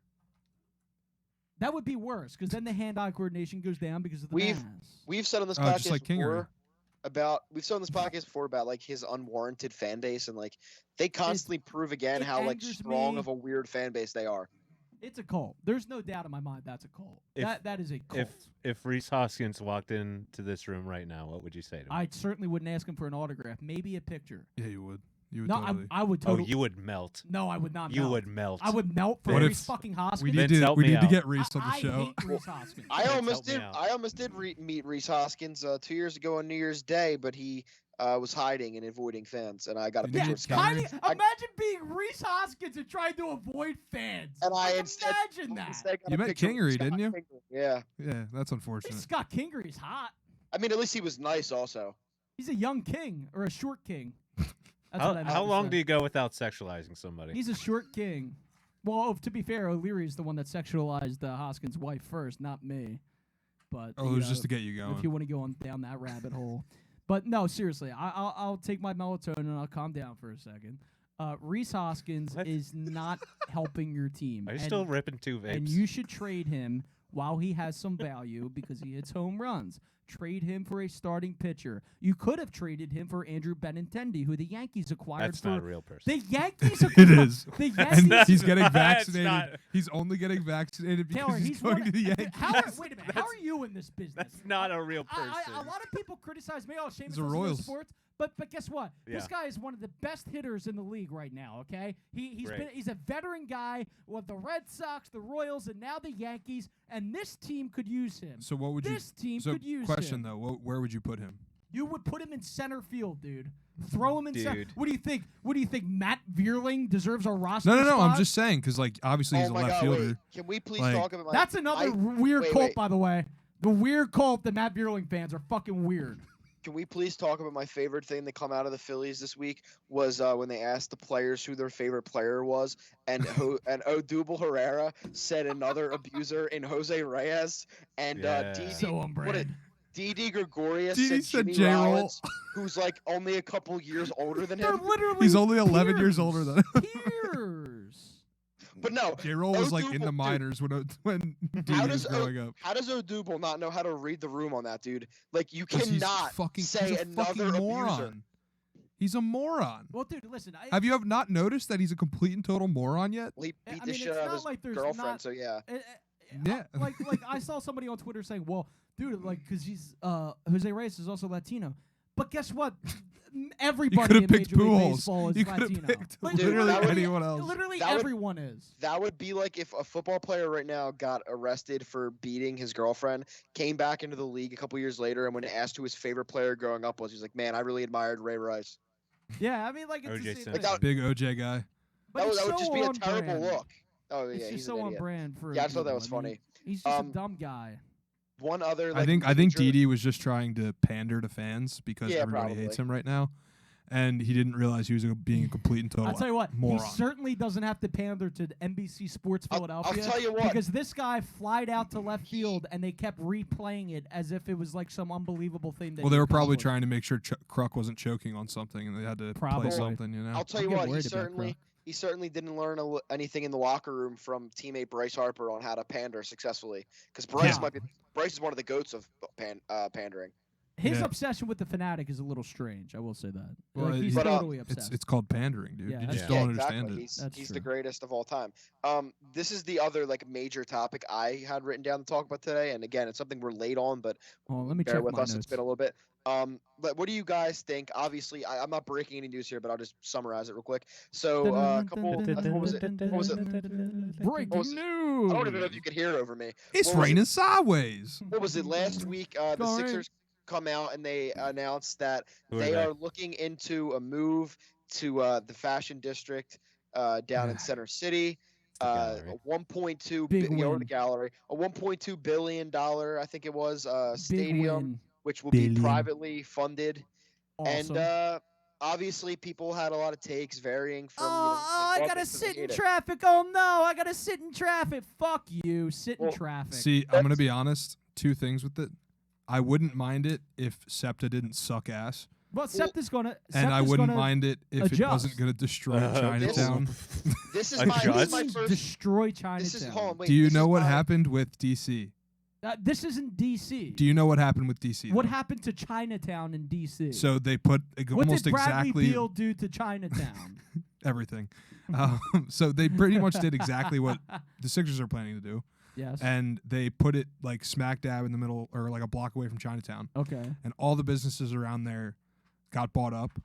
That would be worse because then the hand-eye coordination goes down because of the mass. We've said on this Oh, podcast just like Kingery. before about like his unwarranted fan base, and like they constantly prove again it how like angers strong me. of a weird fan base they are. It's a cult. There's no doubt in my mind that's a cult. That is a cult. If Reese Hoskins walked into this room right now, what would you say to him? I certainly wouldn't ask him for an autograph. Maybe a picture. Yeah, you would. You would No, totally. I would Oh, totally. you would melt. No, I would not. You melt. would melt. I would melt for What Reese if fucking we Hoskins. need Vince, to help we me need to out. get Reese on the I show. hate Reese Hoskins. I Vince, almost help me did. out. I almost did meet Reese Hoskins 2 years ago on New Year's Day, but he was hiding and avoiding fans, and I got a Did picture you of get Scott. Kingery? Imagine being Reese Hoskins and trying to avoid fans. And I Like, instead, imagine that. instead got You a met picture with Kingery, Scott didn't you? Kingery. Yeah. Yeah, that's Hey, unfortunate. Scott Kingery's hot. I mean, at least he was nice. Also, He's a young king or a short king. That's what I meant How to long say. do you go without sexualizing somebody? He's a short king. Well, to be fair, O'Leary's the one that sexualized Hoskins' wife first, not me. But Oh, it was just to get you if you going. want to go down that rabbit hole. But no, seriously, I'll take my melatonin and I'll calm down for a second. Reese Hoskins What? is not helping your team. Are you and, still ripping 2 vapes? and you should trade him while he has some value because he hits home runs. Trade him for a starting pitcher. You could have traded him for Andrew Benintendi, who the Yankees acquired That's for not a real person. the Yankees. It is. The And Yankees. he's getting That's vaccinated. not- He's only getting vaccinated because Taylor, he's one going to the of- Yankees. Wait a minute. How are you in this business? That's not a real person. A lot of people criticize me. Oh, Séamus a doesn't know Royals. sports. But guess what? This Yeah. guy is one of the best hitters in the league right now. Okay, he's Great. a veteran guy with the Red Sox, the Royals, and now the Yankees. And this team could use him. So what would you? This team So could use question him. though, where would you put him? You would put him in center field, dude. Throw him in center. Dude. What do you think? What do you think? Matt Vierling deserves a roster No. spot? I'm just saying because like obviously he's oh a my left God! fielder. Wait, can we please Like- talk about my? That's another weird wait, cult, wait. by the way. The weird cult that Matt Vierling fans are fucking weird. Can we please talk about my favorite thing that come out of the Phillies this week was when they asked the players who their favorite player was, and and Odubel Herrera said another abuser in Jose Reyes, and Yeah. So on brand. Didi Gregorius Didi said said Jimmy J-Roll. Rollins, who's like only a couple years older than They're him. literally He's only 11 years older than him. peers. But no, J-Roll was like in Odubel, the dude. minors when Didi was growing up. How does Odubel not know how to read the room on that dude? Like you 'Cause he's cannot fucking, say he's a another fucking abuser. moron. He's a moron. Well, dude, listen. Have you not noticed that he's a complete and total moron yet? Well, he I beat mean, the it's shit out not of his like there's girlfriend, not- so yeah. Yeah. Like I saw somebody on Twitter saying, "Well, dude, like, because he's Jose Reyes is also Latino." But guess what? Everybody in could've picked Major League Pujols. Baseball is You could've Latino. picked Like, Dude, literally that would- anyone else. Literally that would- everyone is. That would be like if a football player right now got arrested for beating his girlfriend, came back into the league a couple years later, and when asked who his favorite player growing up was, he's like, "Man, I really admired Ray Rice." Yeah, I mean, like it's O.J. the same Simpson. thing. Big OJ guy. But That it's would so just be a on terrible brand. look. Oh It's yeah, just he's so an on idiot. brand for. Yeah, I just thought that Odubel. was I mean, funny. He's just a Um, dumb guy. one other. I think major- Didi was just trying to pander to fans because Yeah, everybody probably. hates him right now, and he didn't realize he was being a complete and total I'll tell you what, moron. he certainly doesn't have to pander to NBC Sports Philadelphia. I'll tell you what. Because this guy flied out to left field, and they kept replaying it as if it was like some unbelievable thing. That Well, they he were probably accomplished. trying to make sure Kruk wasn't choking on something, and they had to Probably. play something, you know. I'll tell I'm you getting what. He worried about Kruk. certainly didn't learn anything in the locker room from teammate Bryce Harper on how to pander successfully. Because Bryce Yeah. Bryce is one of the goats of pandering. His Yeah. obsession with the Fanatic is a little strange. I will say that. Well, Like, he's but, totally obsessed. It's called pandering, dude. Yeah, You that's just true. don't exactly. understand it. That's He's the true. greatest of all time. This is the other major topic I had written down to talk about today, and again, it's something we're late on, but Oh, let me bear check with my us. notes. It's been a little bit. But what do you guys think? Obviously, I'm not breaking any news here, but I'll just summarize it real quick. So, a couple. What was it? What was it? Breaking What was it? news. I don't even know if you could hear it over me. It's What was it? raining sideways. What was it last week? The Go ahead. Sixers come out and they announced that Who are they they? are looking into a move to the Fashion District down in Center City. the A gallery. 1.2 Big or win. the gallery, a 1.2 billion dollar, I think it was, Big stadium, win. which will Billion. be privately funded. Awesome. And obviously, people had a lot of takes, varying from. I they love gotta it to they sit in hate it. traffic. Oh no, I gotta sit in traffic. Fuck you. Sit in Well, traffic. See, I'm gonna be honest. Two things with it. I wouldn't mind it if SEPTA didn't suck ass, But Septa's gonna. and I Septa's wouldn't gonna mind it if it adjust. wasn't gonna destroy This- Chinatown. This is A my, this is judge? my first. destroy This is Chinatown. hold on, wait, Do you this know is what my- happened with DC? This isn't DC. Do you know what happened with DC? What though? happened to Chinatown in DC? So they put what almost did Bradley exactly Beal do to Chinatown? everything. So they pretty much did exactly what the Sixers are planning to do, Yes. and they put it like smack dab in the middle, or like a block away from Chinatown, Okay. and all the businesses around there got bought up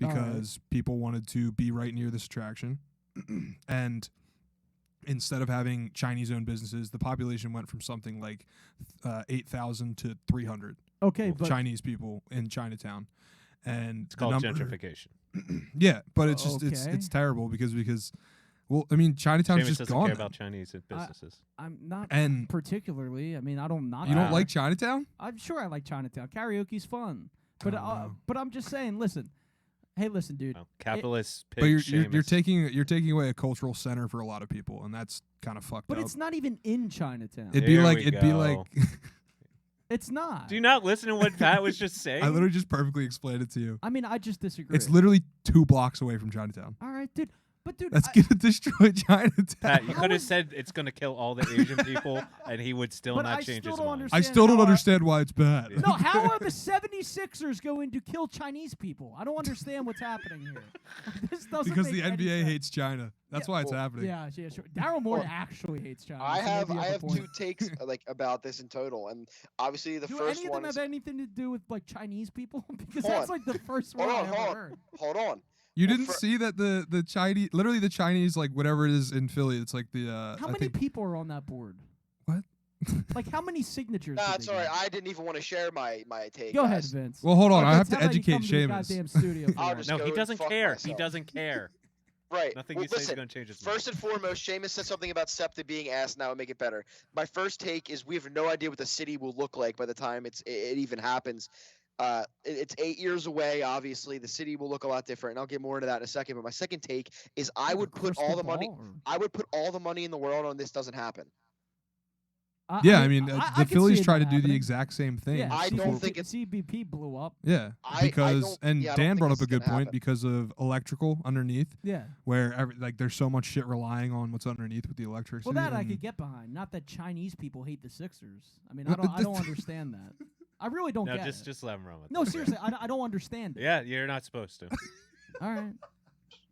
All right. because people wanted to be right near this attraction, and instead of having Chinese-owned businesses, the population went from something like 8,000 to 300 Okay, but Chinese people in Chinatown, and It's called gentrification. Yeah, but it's just Okay. it's terrible because well, I mean, Chinatown's Seamus just doesn't gone. care now. about Chinese businesses. I'm not And particularly. I mean, I don't not. you don't Wow. like Chinatown? I'm sure I like Chinatown. Karaoke's fun, but don't know. but I'm just saying. Listen, hey, listen, dude. Oh, capitalist But you're Seamus. taking away a cultural center for a lot of people, and that's kind of fucked But up. it's not even in Chinatown. It'd be There like we it'd be like go. It's not. Do you not listen to what Pat was just saying? I literally just perfectly explained it to you. I mean, I just disagree. It's literally 2 blocks away from Chinatown. All right, dude. But dude, That's I- gonna destroy Chinatown. Pat, you How could have is- said it's going to kill all the Asian people, and he would still But not I change still his don't mind. understand. I still don't how understand why it's bad. Yeah. No, how are the 76ers going to kill Chinese people? I don't understand what's happening here. This doesn't because make the any NBA sense. hates China. That's Yeah, why it's well, happening. Yeah, sure. Daryl Morey Well, actually hates China. I so have maybe you I have a point. 2 takes about this in total, and obviously the Do first any of one them is have anything to do with like Chinese people? Because Hold that's on. like the first Hold one on, I ever hold on. heard. hold on. You Well, didn't for- see that the Chinese, literally the Chinese, like whatever it is in Philly, it's like the How I many think, people are on that board? What? Like how many signatures? Nah, did it's they all right. get? I didn't even want to share my take. Go ahead, guys. Vince. Well, hold on. Oh, I have Vince, to how about you educate come to the Seamus. goddamn studio for I'll that? just No, go he and doesn't fuck care. He myself. doesn't care. Right. Nothing Well, you say is listen, going to change his mind. First and foremost, Seamus said something about SEPTA being asked. Now make it better. My first take is we have no idea what the city will look like by the time it even happens. It's 8 years away. Obviously, the city will look a lot different, and I'll get more into that in a second. But my second take is I would put all the money. I would put all the money in the world on this doesn't happen. Yeah, I mean, I the could Phillies see it tried to not do the happening. exact same thing. Yeah, I don't think it's- CBP blew up. Yeah, I because don't- and yeah, I don't Dan think brought this up a is good gonna point happen. because of electrical underneath, Yeah. where like there's so much shit relying on what's underneath with the electricity. Well, that I and- could get behind. Not that Chinese people hate the Sixers. I mean, Well, I don't understand that. I really don't No, get just it. just let him run with No, it. seriously, I don't understand it. Yeah, you're not supposed to. All right.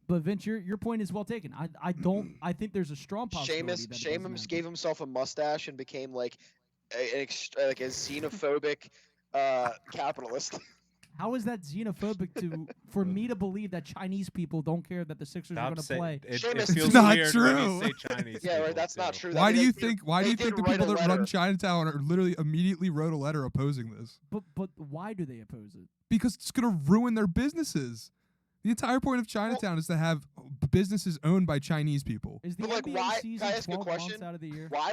But Vince, your point is well taken. I think there's a strong possibility that it doesn't Seamus happen. gave himself a mustache and became like a xenophobic capitalist. How is that xenophobic for me to believe that Chinese people don't care that the Sixers are Stop going to saying play? it Seamus, feels not weird when you true. say Chinese. Yeah, right. people, That's not too. true. Why do you They- think? Why do they you did think the write people a that run letter. Chinatown are literally immediately wrote a letter opposing this? But why do they oppose it? Because it's gonna ruin their businesses. The entire point of Chinatown is to have businesses owned by Chinese people. Is the But, like, NBA why- season can I ask a 12 months question? out of the year? Why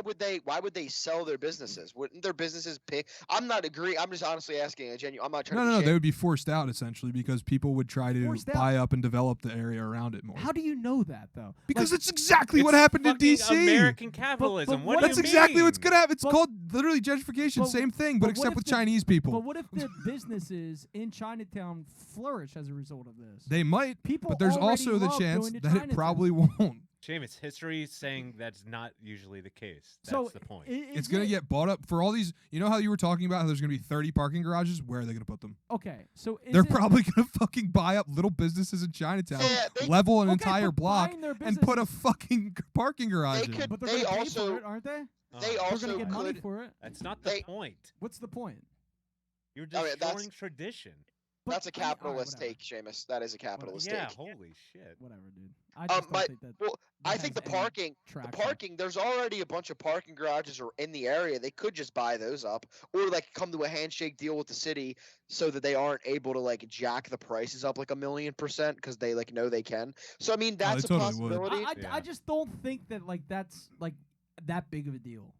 would they sell their businesses? Wouldn't their businesses pay? I'm not agreeing. I'm just honestly asking a genuine. I'm not trying to. No, be they shady. would be forced out essentially because people would try to Forced out? buy up and develop the area around it more. How do you know that though? Because Like, it's exactly what It's happened in fucking DC. American capitalism. what What do That's you exactly what's mean? gonna happen. It's But- called literally gentrification, but- same thing, but but what except if with the- Chinese people. but what if the businesses in Chinatown flourish as a result of this? They might, People but there's already also the love chance going to that it Chinatown. probably won't. Seamus, history is saying that's not usually the case. That's So the point. It's gonna get bought up for all these. You know how you were talking about how there's gonna be 30 parking garages? Where are they gonna put them? okay. So is They're it, probably gonna fucking buy up little businesses in Chinatown, Yeah, they- level an okay, entire but block, buying their and put a businesses- fucking parking garage in. could- But they're they gonna pay also- for it, aren't they? Oh, they They're also gonna get money could- for it. That's not the they- point. What's the point? You're I mean, destroying that's- tradition. But, That's a I mean, all right, capitalist whatever. take, Seamus. That is a capitalist Yeah, take. holy shit. Whatever, dude. I just don't think that. Well, I that think the has any parking. The traction. parking. There's already a bunch of parking garages in the area. They could just buy those up, or like come to a handshake deal with the city so that they aren't able to like jack the prices up like 1,000,000% because they like know they can. So I mean that's a totally would. possibility. I Yeah. just don't think that like that's like that big of a deal.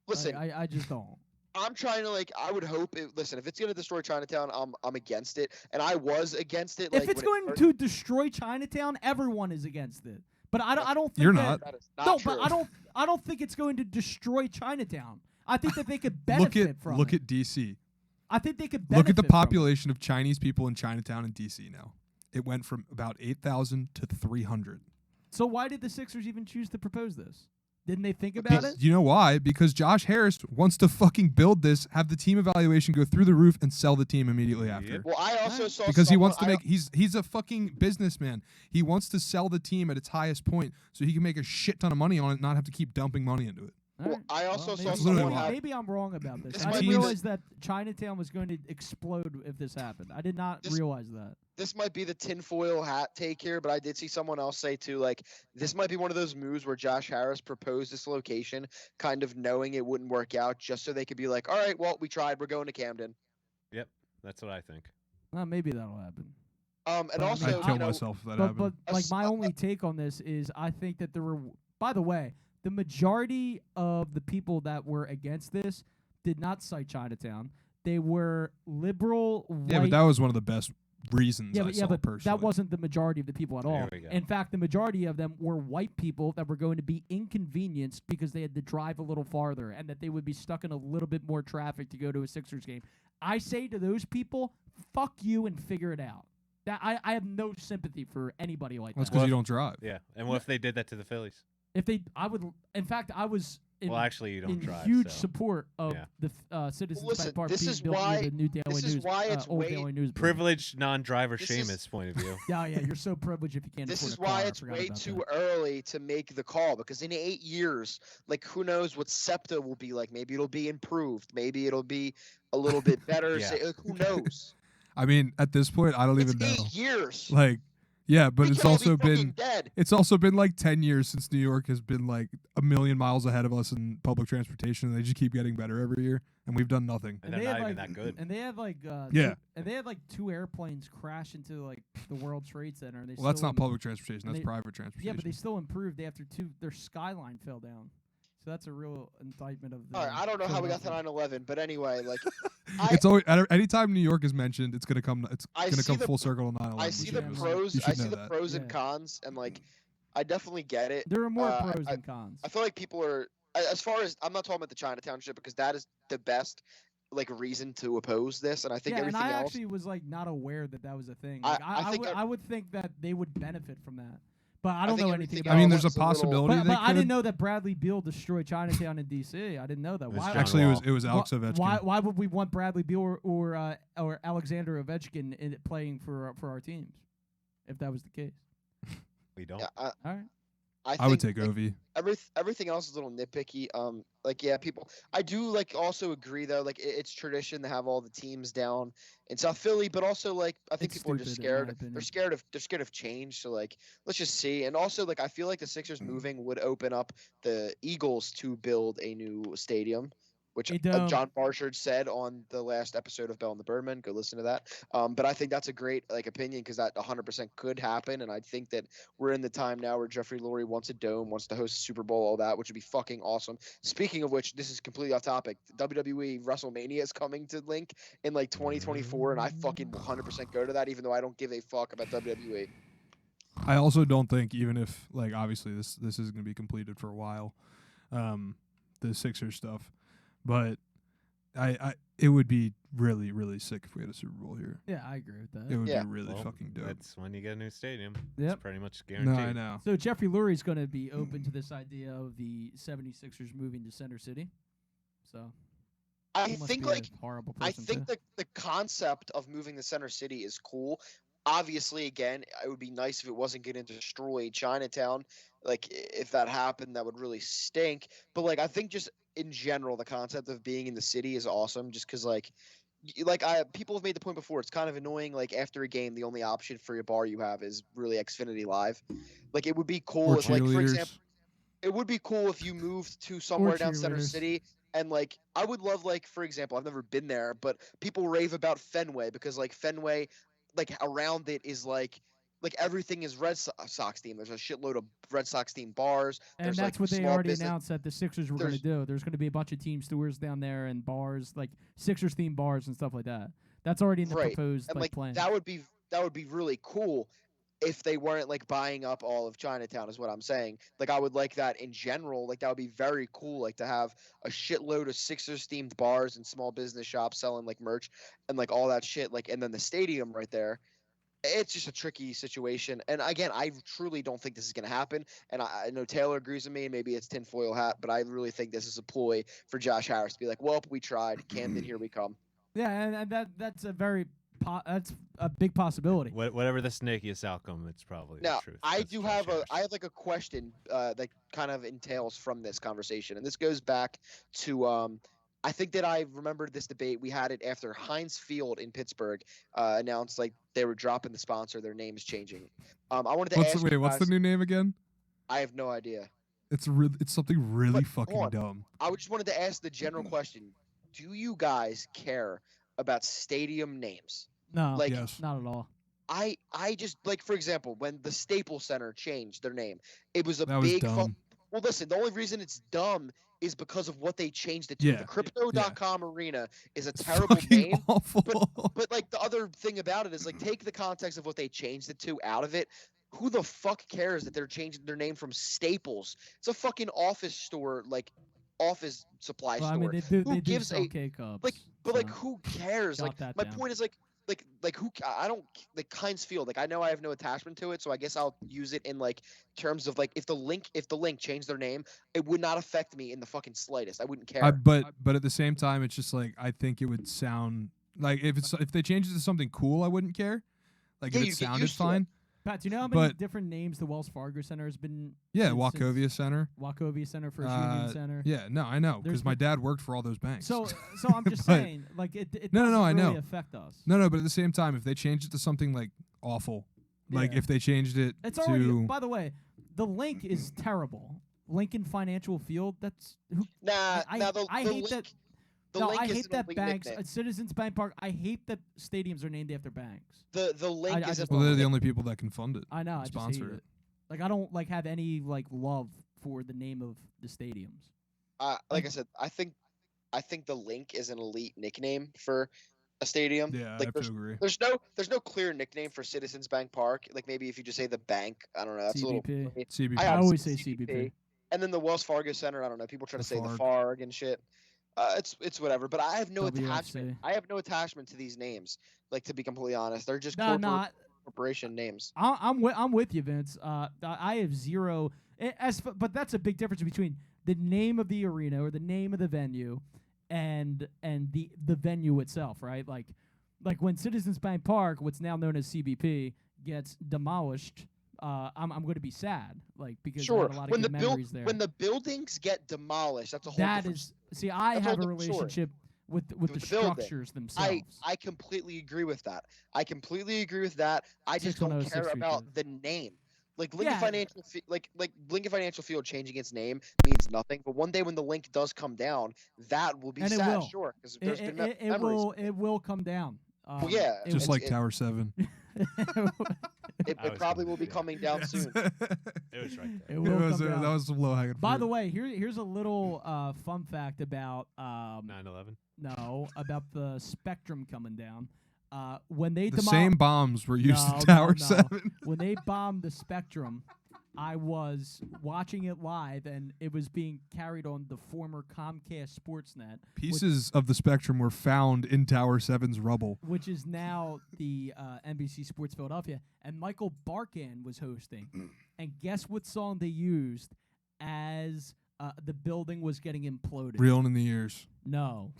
Listen, I just don't. I'm trying to like. I would hope. Listen, if it's gonna destroy Chinatown, I'm against it, and I was against it. Like, If it's when it going first- to destroy Chinatown, everyone is against it. But I don't think You're that, not. That is not No, true. but I don't think it's going to destroy Chinatown. I think that they could Look benefit at from look it. at DC. I think they could benefit Look at the from it. population of Chinese people in Chinatown and DC now. It went from about 8,000 to 300. So why did the Sixers even choose to propose this? Didn't they think about it? You know why? Because Josh Harris wants to fucking build this, have the team evaluation go through the roof, and sell the team immediately after. Yep. Well, I also saw Because he someone- wants to make he's a fucking businessman. He wants to sell the team at its highest point so he can make a shit ton of money on it and not have to keep dumping money into it. All Well, I also maybe, saw That's literally maybe, why. maybe I'm wrong about this. This I might didn't be the- realize that Chinatown was going to explode if this happened. I did not This- realize that. This might be the tinfoil hat take here, but I did see someone else say too, like this might be one of those moves where Josh Harris proposed this location, kind of knowing it wouldn't work out, just so they could be like, all right, well, we tried, we're going to Camden. Yep, that's what I think. Maybe that'll happen. And But I also, mean, I'd kill you know, myself if that But happened. like my only take on this is I think that there were. By the way, the majority of the people that were against this did not cite Chinatown. They were liberal. Yeah, but white- that was one of the best reasons yeah, I but, saw but personally. that wasn't the majority of the people at all. There we go. In fact, the majority of them were white people that were going to be inconvenienced because they had to drive a little farther and that they would be stuck in a little bit more traffic to go to a Sixers game. I say to those people, fuck you and figure it out. That I have no sympathy for anybody like That's that. because you don't drive. Yeah, and what if they did that to the Phillies? If they, I would. In fact, I was in, Well, actually, you don't in drive. huge so. support of yeah. the Citizens Listen, Bank Park this being is built why- near the new Daily this is News. why it's old way- Daily News. building. Privileged non-driver This is- Seamus point of view. Yeah, you're so privileged if you can't this afford is a car. why I it's forgot way about too that. early to make the call because in 8 years, like who knows what SEPTA will be like? Maybe it'll be improved. Maybe it'll be a little bit better. Yeah. Like, who knows? I mean, at this point, I don't It's even know. 8 years. Like, yeah, but We it's could all also be fucking been dead. it's also been like 10 years since New York has been like a million miles ahead of us in public transportation. They just keep getting better every year, and we've done nothing. And And they're they not had, even like- that good. And they had like Yeah. and they had like 2 airplanes crash into like the World Trade Center. And they Well, that's still not public transportation. and That's they- private transportation. Yeah, but they still improved after their skyline fell down. So that's a real indictment of the. All right, I don't know how we got to Philadelphia. 9/11, but anyway, like It's always anytime New York is mentioned, it's gonna come. It's I gonna see come the- full circle to 9/11. I see the the should- pros. you I should see know the that. pros and Yeah. cons, and like I definitely get it. There are more Uh, pros than cons. I feel like people are as far as I'm not talking about the Chinatown shit because that is the best like reason to oppose this, and I think Yeah, and everything I else. actually was like not aware that that was a thing. I- Like, I think I would think that they would benefit from that, but I don't think know everything anything else about. I mean, it. there's a is a little- possibility. But, they but I didn't could. know that Bradley Beal destroyed Chinatown in D.C. I didn't know that. It was Why? John Actually, Wall. it was Alex Ovechkin. Why would we want Bradley Beal or Alexander Ovechkin in playing for our teams, if that was the case? We don't. Yeah, All right. I would think, take like, Ovi. everything else is a little nitpicky. Like yeah, people. I do like also agree though. Like it's tradition to have all the teams down in South Philly, but also like I think It's people are just stupid, in my scared. opinion. They're scared of change. So like let's just see. And also like I feel like the Sixers moving would open up the Eagles to build a new stadium. which A dome. John Barchard said on the last episode of Bell and the Birdman. Go listen to that. But I think that's a great opinion because that 100% could happen, and I think that we're in the time now where Jeffrey Lurie wants a dome, wants to host a Super Bowl, all that, which would be fucking awesome. Speaking of which, this is completely off topic. WWE WrestleMania is coming to Link in 2024, and I fucking 100% go to that, even though I don't give a fuck about WWE. I also don't think, even if obviously this is going to be completed for a while, the Sixers stuff, but it would be really, really sick if we had a Super Bowl here. Yeah, I agree with that. It would be really fucking dope. That's when you get a new stadium. Yep. It's pretty much guaranteed. No, I know. So Jeffrey Lurie's going to be open to this idea of the 76ers moving to Center City. So I he must think be a horrible person too. the concept of moving the Center City is cool. Obviously, again, it would be nice if it wasn't going to destroy Chinatown. If that happened, that would really stink. But I think just in general, the concept of being in the city is awesome. Just because people have made the point before, it's kind of annoying. After a game, the only option for your bar you have is really Xfinity Live. It would be cool Or if, for cheerleaders. example, it would be cool if you moved to somewhere down Center City. And I would love, for example, I've never been there, but people rave about Fenway because Fenway, around it is everything is Red Sox themed. There's a shitload of Red Sox themed bars. And that's what they already announced that the Sixers were going to do. There's going to be a bunch of team tours down there and bars, Sixers themed bars and stuff like that. That's already in the proposed plan. That would be really cool if they weren't buying up all of Chinatown is what I'm saying. I would like that in general. That would be very cool. To have a shitload of Sixers themed bars and small business shops selling merch and all that shit. And then the stadium right there. It's just a tricky situation. And again, I truly don't think this is going to happen. And I know Taylor agrees with me. Maybe it's tinfoil hat, but I really think this is a ploy for Josh Harris to be well, we tried. Camden, here we come. Yeah, and that's a very that's a big possibility. Whatever the snakiest outcome, it's probably now, the truth. I have a question that kind of entails from this conversation. And this goes back to I think that I remembered this debate. We had it after Heinz Field in Pittsburgh announced they were dropping the sponsor. Their name is changing. I wanted to ask what's the new name again? I have no idea. It's something really fucking dumb. I just wanted to ask the general question. Do you guys care about stadium names? No, yes. Not at all. I just for example, when the Staples Center changed their name, it was That was dumb. Well, listen, the only reason it's dumb is because of what they changed it to. Yeah. The Crypto.com Arena is a terrible name. Awful. But the other thing about it is take the context of what they changed it to out of it. Who the fuck cares that they're changing their name from Staples? It's a fucking office store, office supply store. I mean, they do sell K-Cups. But who cares? My down. point is who I don't Heinz Field. I know I have no attachment to it, so I guess I'll use it in terms of if the link changed their name, it would not affect me in the fucking slightest. I wouldn't care. But at the same time, it's just I think it would sound if they changed it to something cool, I wouldn't care. If it sounded fine. Pat, do you know how many different names the Wells Fargo Center has been? Yeah, Wachovia Center. Wachovia Center, First Union Center. Yeah, no, I know because my dad worked for all those banks. So I'm just saying, it no, doesn't I know. really affect us. No, but at the same time, if they changed it to something awful, if they changed it it's to already. By the way, the link is terrible. Lincoln Financial Field. That's I hate that. I hate that banks, Citizens Bank Park. I hate that stadiums are named after banks. The link is well, they're the only people that can fund it. I know. I just hate it. I don't have any love for the name of the stadiums. I said, I think the link is an elite nickname for a stadium. Yeah, I have to agree. There's no clear nickname for Citizens Bank Park. Maybe if you just say the bank, I don't know. That's CBP. a little. CBP. I always say CBP. And then the Wells Fargo Center. I don't know. People try to say the FARG and shit. It's whatever, but I have no attachment. I have no attachment to these names. To be completely honest, they're just corporation names. I'm with you, Vince. I have zero. But that's a big difference between the name of the arena or the name of the venue, and the venue itself, right? Like when Citizens Bank Park, what's now known as CBP, gets demolished. I'm going to be sad, because I have a lot of good memories there. When the buildings get demolished, that's a whole. I have a relationship with the structures themselves. I completely agree with that. I just don't care about the name. Like Lincoln Yeah. Financial, like Lincoln Financial Field changing its name means nothing. But one day when the link does come down, that will be And it sad, will. sure, because there's been It memories. will. It will come down. Well, yeah, it Just will- like Tower 7. it I was probably gonna will be do that. coming down soon. It was right there. It will was, come down. that was some low hanging fruit. By the way, here's a little fun fact about 9/11. no, about the spectrum coming down. When they the same bombs were used No, in Tower no. 7. when they bombed the spectrum, I was watching it live, and it was being carried on the former Comcast Sportsnet, Pieces of the spectrum were found in Tower 7's rubble. which is now the NBC Sports Philadelphia. And Michael Barkan was hosting. And guess what song they used as the building was getting imploded? Reeling in the ears. No.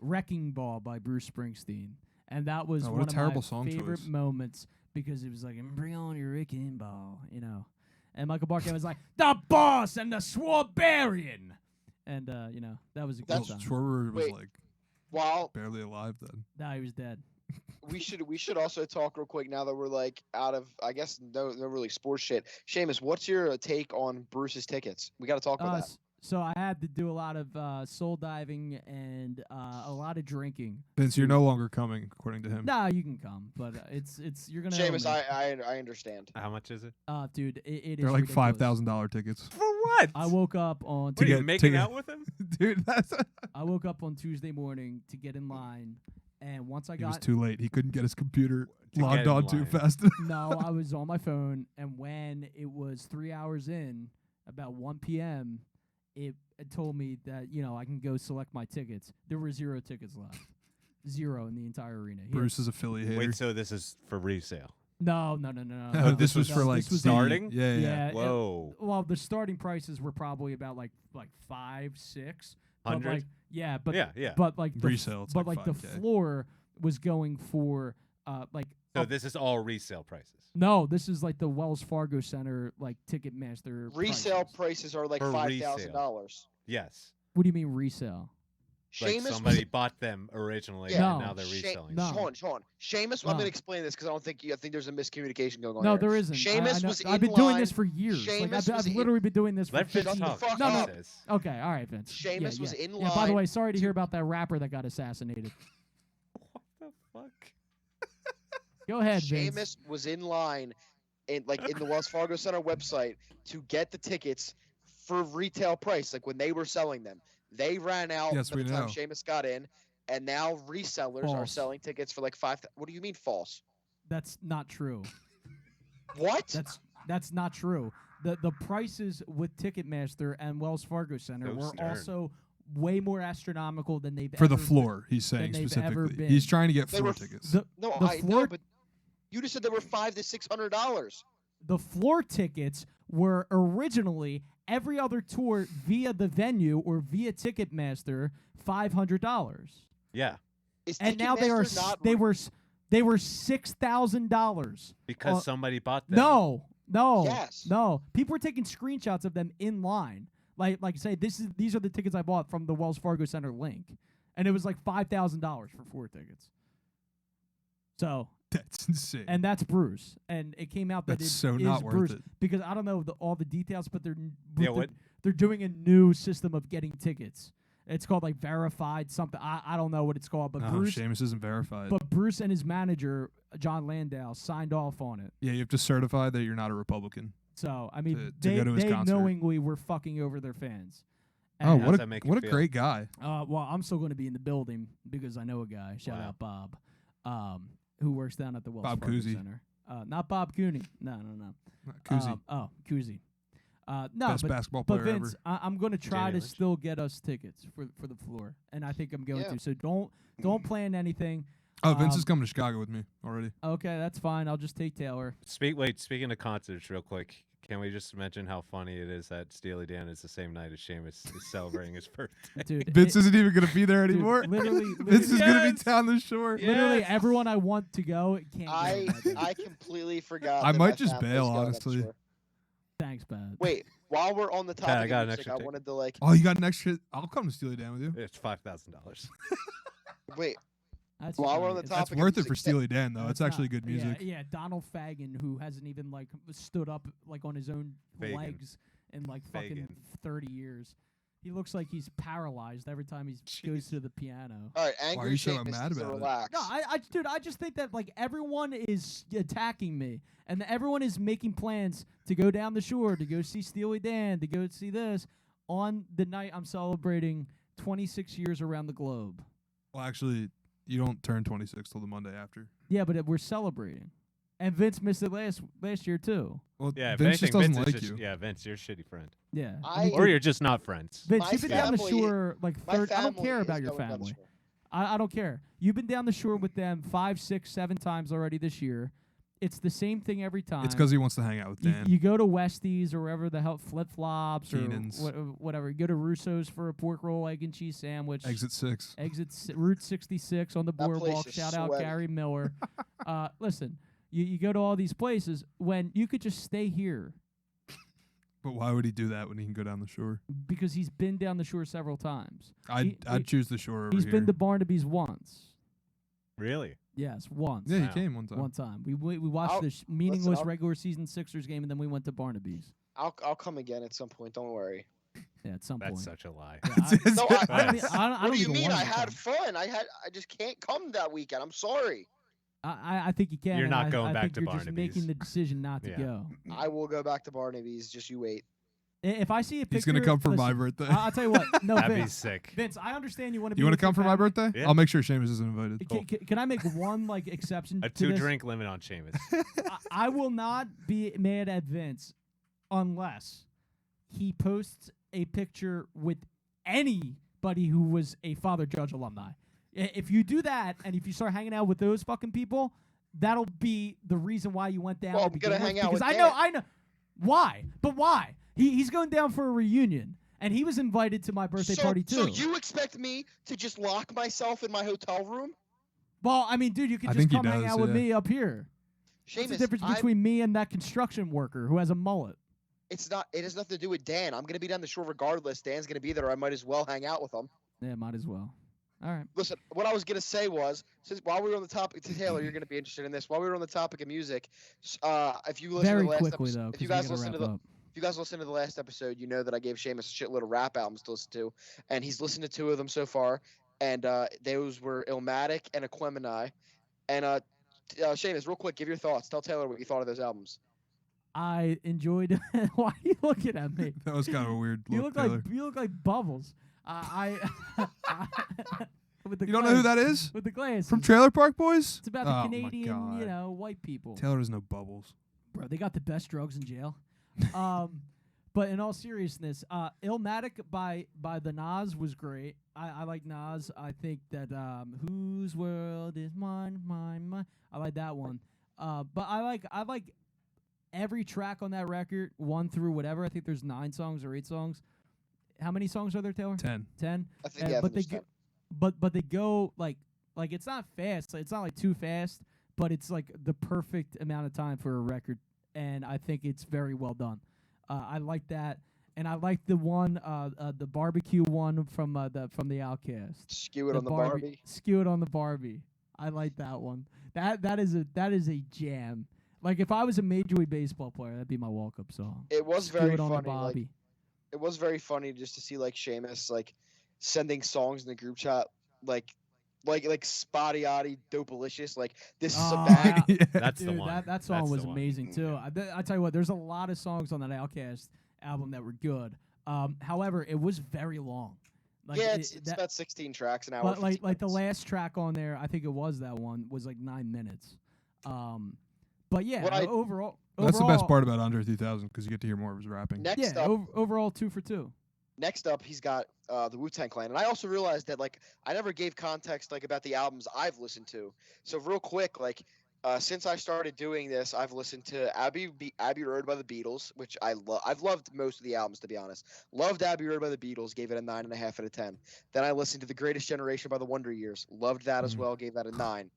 Wrecking Ball by Bruce Springsteen. And that was Oh, what a one of terrible my song favorite choice. moments because it was like, bring on your wrecking ball, you know. And Michael Barkan was like, the boss and the Swabarian. And, that was a good Well, song. Schwarber was Wait. like While barely alive then. No, he was dead. we should also talk real quick now that we're like out of, I guess, no really sports shit. Seamus, what's your take on Bruce's tickets? We got to talk about that. So I had to do a lot of soul diving and a lot of drinking. Vince, you're no longer coming, according to him. No, you can come, but it's you're gonna. Seamus, owe me. I understand. How much is it? Dude, it is. They're like ridiculous. $5,000 tickets. For what? I woke up on. What, are you get- making to out with him? Dude, that's I woke up on Tuesday morning to get in line, and once I he was got too late. He couldn't get his computer To logged get in on too line. fast. no, I was on my phone, and when it was 3 hours in, about 1 p.m., it told me that I can go select my tickets. There were 0 tickets left, 0 in the entire arena. He had- Bruce is a Philly hater. Wait, so this is for resale? No. No, this was for like this was the- starting? Yeah, yeah. Yeah. Whoa. Well, the starting prices were probably about like 5, 6. But 100? like, yeah, but Yeah. but like the Resale, it's but like like the 5K. floor was going for like So this is all resale prices. no, this is like the Wells Fargo Center like Ticketmaster Resale prices. prices are like For $5,000. Yes. What do you mean resale? Like Seamus somebody was bought them originally Yeah. and No. now they're reselling. No. them. Sean. Seamus, No. I'm gonna explain this because I think there's a miscommunication going on. No, here. there isn't. Seamus I was I've in been doing line. this for years. Like Seamus I've was in- literally been doing this for Let Vince 15 talk. fuck No, no. up. Jesus. Okay, all right, Vince. Seamus yeah, was yeah. in Yeah, by the line way, sorry to hear about that rapper that got assassinated. What the fuck? Go ahead, Vince. Seamus was in line in the Wells Fargo Center website to get the tickets for retail price, like when they were selling them. They ran out Yes, by we the time know. Seamus got in, and now resellers are False. selling tickets for like 5. What do you mean false? That's not true. What? That's not true. The prices with Ticketmaster and Wells Fargo Center So were stern. also way more astronomical than they've For the ever floor, he's saying they've ever specifically. been. He's trying to get They floor were tickets. The, No, the I floor know, but you just said they were $500 to $600. the floor tickets were originally every other tour via the venue or via Ticketmaster $500, Yeah. Is and now they are Ticketmaster not they were $6,000 Because somebody bought them. No, Yes. no. People were taking screenshots of them in line. Like say these are the tickets I bought from the Wells Fargo Center link, and it was like $5,000 for 4 tickets. So That's insane. and that's Bruce, and it came out that That's it so is not worth Bruce it. because I don't know all the details, but Yeah, what? they're doing a new system of getting tickets. It's called like verified something. I don't know what it's called, but Oh, Bruce Seamus isn't verified. but Bruce and his manager John Landau signed off on it. Yeah, you have to certify that you're not a Republican. So I mean, To they go to his they concert. knowingly were fucking over their fans. Oh, And, How's that make you what a feel? great guy. well, I'm still going to be in the building because I know a guy. Shout Wow. out Bob, who works down at the Wells Bob Fargo Cousy. Center. Not Bob Cooney. No. Kuzi, Cousy. No, best but basketball but player Vince, ever. I'm going to try Jamie to Lynch. still get us tickets for the floor, and I think I'm going Yeah. to. So don't plan anything. Oh, Vince um, is coming to Chicago with me already. Okay, that's fine. I'll just take Taylor. Speaking of concerts, real quick, can we just mention how funny it is that Steely Dan is the same night as Seamus is celebrating his birthday? Dude, Vince isn't even going to be there dude, anymore. literally, Vince is going to Yes! be down the shore. Yeah. literally Yes. everyone I want to go can't I go. that day. I completely forgot. I that might my just family's bail, going, I'm honestly. sure. Thanks, bud. Wait, while we're on the topic I got of an music, extra I ticket. wanted to like Oh, you got an extra? I'll come to Steely Dan with you. It's $5,000. wait. While we're on the hilarious. topic, That's worth of it for Steely Dan, though. It's actually good music. Yeah, Donald Fagen, who hasn't even like stood up like on his own Fagen. legs in like fucking Fagen. 30 years. He looks like he's paralyzed every time he goes to the piano. All right, Why are angry you so Seamus mad needs to about it? relax. No, dude, I just think that like everyone is attacking me, and everyone is making plans to go down the shore to go see Steely Dan, to go see this on the night I'm celebrating 26 years around the globe. Well, actually, you don't turn 26 till the Monday after. Yeah, but we're celebrating, and Vince missed it last year too. Well, Yeah, if Vince anything, just doesn't Vince is like just, you. Yeah, Vince, you're a shitty friend. Yeah, Or you're just not friends. Vince, My you've been down the family- shore like My 30. I don't family care is about your going down the family. shore. I don't care. You've been down the shore with them 5, 6, 7 times already this year. It's the same thing every time. It's because he wants to hang out with You, Dan. you go to Westies or wherever the hell, Flip Flops or Keenan's. whatever. You go to Russo's for a pork roll, egg and cheese sandwich. Exit 6. Route 66 on the That place boardwalk. is Shout out sweaty. Gary Miller. Listen, you go to all these places when you could just stay here But why would he do that when he can go down the shore? because he's been down the shore several times. I'd he- choose the shore over He's here. been to Barnaby's once. Really? Yes, once. Yeah, he Wow. came one time. One time. We watched I'll- this meaningless I'll- regular season Sixers game, and then we went to Barnaby's. I'll come again at some point. Don't worry. Yeah, at some That's point. such a lie. Yeah, It's- No, it's- I don't, e- That's- I don't, I What don't do you even mean? want I him to had come. fun. I just can't come that weekend. I'm sorry. I think you can. You're and not I, going I back think to you're just Barnaby's. making the decision not to Yeah. go. I will go back to Barnaby's. Just you wait. If I see a picture, He's gonna come for my listen, birthday. I'll tell you what. No, That'd be Vince. sick. Vince, I understand you want to be. You want want to come for my birthday? Yeah. I'll make sure Seamus is invited. Can I make one like exception? A to this? 2-drink limit on Seamus. I will not be mad at Vince unless he posts a picture with anybody who was a Father Judge alumni. If you do that, and if you start hanging out with those fucking people, that'll be the reason why you went down. Well, to I'm gonna begin with, hang out because with I know. Why? But why? He's going down for a reunion, and he was invited to my birthday party too. So you expect me to just lock myself in my hotel room? Well, I mean, dude, you can I just think he come hang does, out with yeah. me up here. What's the Seamus, difference between me and that construction worker who has a mullet? it's not. It has nothing to do with Dan. I'm gonna be down the shore regardless. Dan's gonna be there. I might as well hang out with him. Yeah, might as well. All right. Listen, what I was gonna say was, since while we were on the topic, to Taylor, you're gonna be interested in this. While we were on the topic of music, if you listen Very to the last quickly episode, though, if you because guys we listen gotta to wrap the up. if you guys listen to the last episode, you know that I gave Seamus a shitload of rap albums to listen to, and he's listened to 2 of them so far, and those were Illmatic and Aquemini. And Seamus, real quick, give your thoughts. Tell Taylor what you thought of those albums. I enjoyed. Why are you looking at me? That was kind of a weird You look, look Taylor. like Bubbles. With the You don't know who that glasses- is? With the glasses. From Trailer Park Boys? It's about Oh, the my Canadian, God. white people. Taylor doesn't know Bubbles. Bro, they got the best drugs in jail. But in all seriousness, Illmatic by the Nas was great. I like Nas. I think that Whose World Is Mine, Mine. I like that one. But I like every track on that record, 1 through whatever. I think there's 9 songs or 8 songs. How many songs are there, Taylor? 10. 10. I think yeah, But they there's go, 10. but they go like it's not fast. It's not like too fast, but it's like the perfect amount of time for a record, and I think it's very well done. I like that, and I like the one, the barbecue one from the Outcast. Skew it on the Barbie. Skew it on the Barbie. I like that one. That is a jam. Like if I was a Major League Baseball player, that'd be my walk-up song. It was Skew very it on the funny. Like, Bobby. it was very funny just to see like Seamus like sending songs in the group chat like Spotty-Oddy, Dopalicious, like this is a Oh, bag. yeah. That's the Dude, one. that song That's was the one. amazing too. I tell you what, there's a lot of songs on that Outkast album that were good. However, it was very long. Like Yeah, it's about 16 tracks an hour. but 15 like the minutes. last track on there, I think it was that one, was like 9 minutes. But yeah, What I- overall, That's the best part about Andre 3000 because you get to hear more of his rapping. Next Yeah, up, overall 2 for 2. next up, he's got the Wu-Tang Clan, and I also realized that like I never gave context like about the albums I've listened to. So real quick, like since I started doing this, I've listened to Abbey Road by the Beatles, which I love. I've loved most of the albums, to be honest. Loved Abbey Road by the Beatles, gave it a 9.5 out of 10. Then I listened to The Greatest Generation by the Wonder Years, loved that as well, gave that a 9.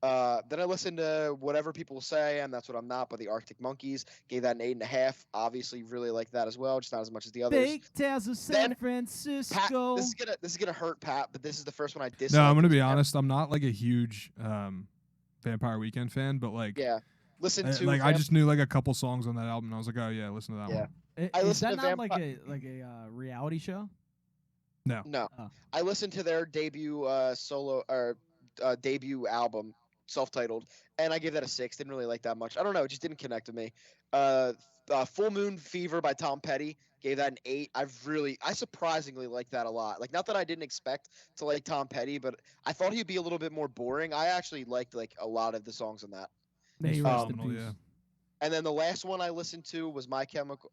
Then I listened to Whatever People Say, and That's What I'm Not by the Arctic Monkeys. Gave that an 8.5. Obviously, really like that as well, just not as much as the others. Fake Tales of San Francisco. Pat, this is gonna hurt Pat, but this is the first one I disliked. No, I'm gonna be honest. I'm not like a huge Vampire Weekend fan, but like I just knew like a couple songs on that album, and I was like, oh yeah, listen to that one. Is that not like a reality show? No. Oh. I listened to their debut debut album, self-titled, and I gave that a 6. Didn't really like that much. I don't know, it just didn't connect with me. Full Moon Fever by Tom Petty, gave that an 8. I surprisingly liked that a lot. Like, not that I didn't expect to like Tom Petty, but I thought he'd be a little bit more boring. I actually liked like a lot of the songs on that. May he rest in peace. Yeah. And then the last one I listened to was My Chemical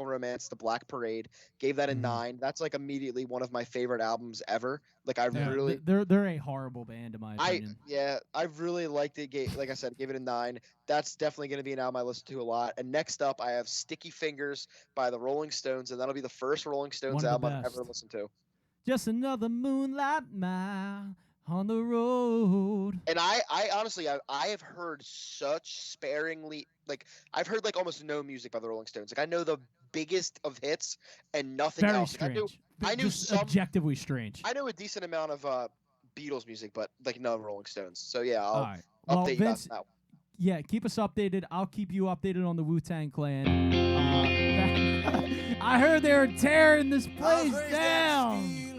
Romance, The Black Parade. Gave that a 9. That's like immediately one of my favorite albums ever. Like they're a horrible band in my opinion. I really liked it. Like I said, gave it a 9. That's definitely going to be an album I listen to a lot. And next up, I have Sticky Fingers by the Rolling Stones, and that'll be the first Rolling Stones album I've ever listened to. Just another moonlight mile on the road. And I honestly, I have heard such sparingly, like I've heard like almost no music by the Rolling Stones. Like I know the biggest of hits and nothing Very else. Strange. Like, I knew just objectively strange. I know a decent amount of Beatles music, but like no Rolling Stones. So yeah, All right. update you guys now. Yeah, keep us updated. I'll keep you updated on the Wu-Tang Clan. I heard they were tearing this place down.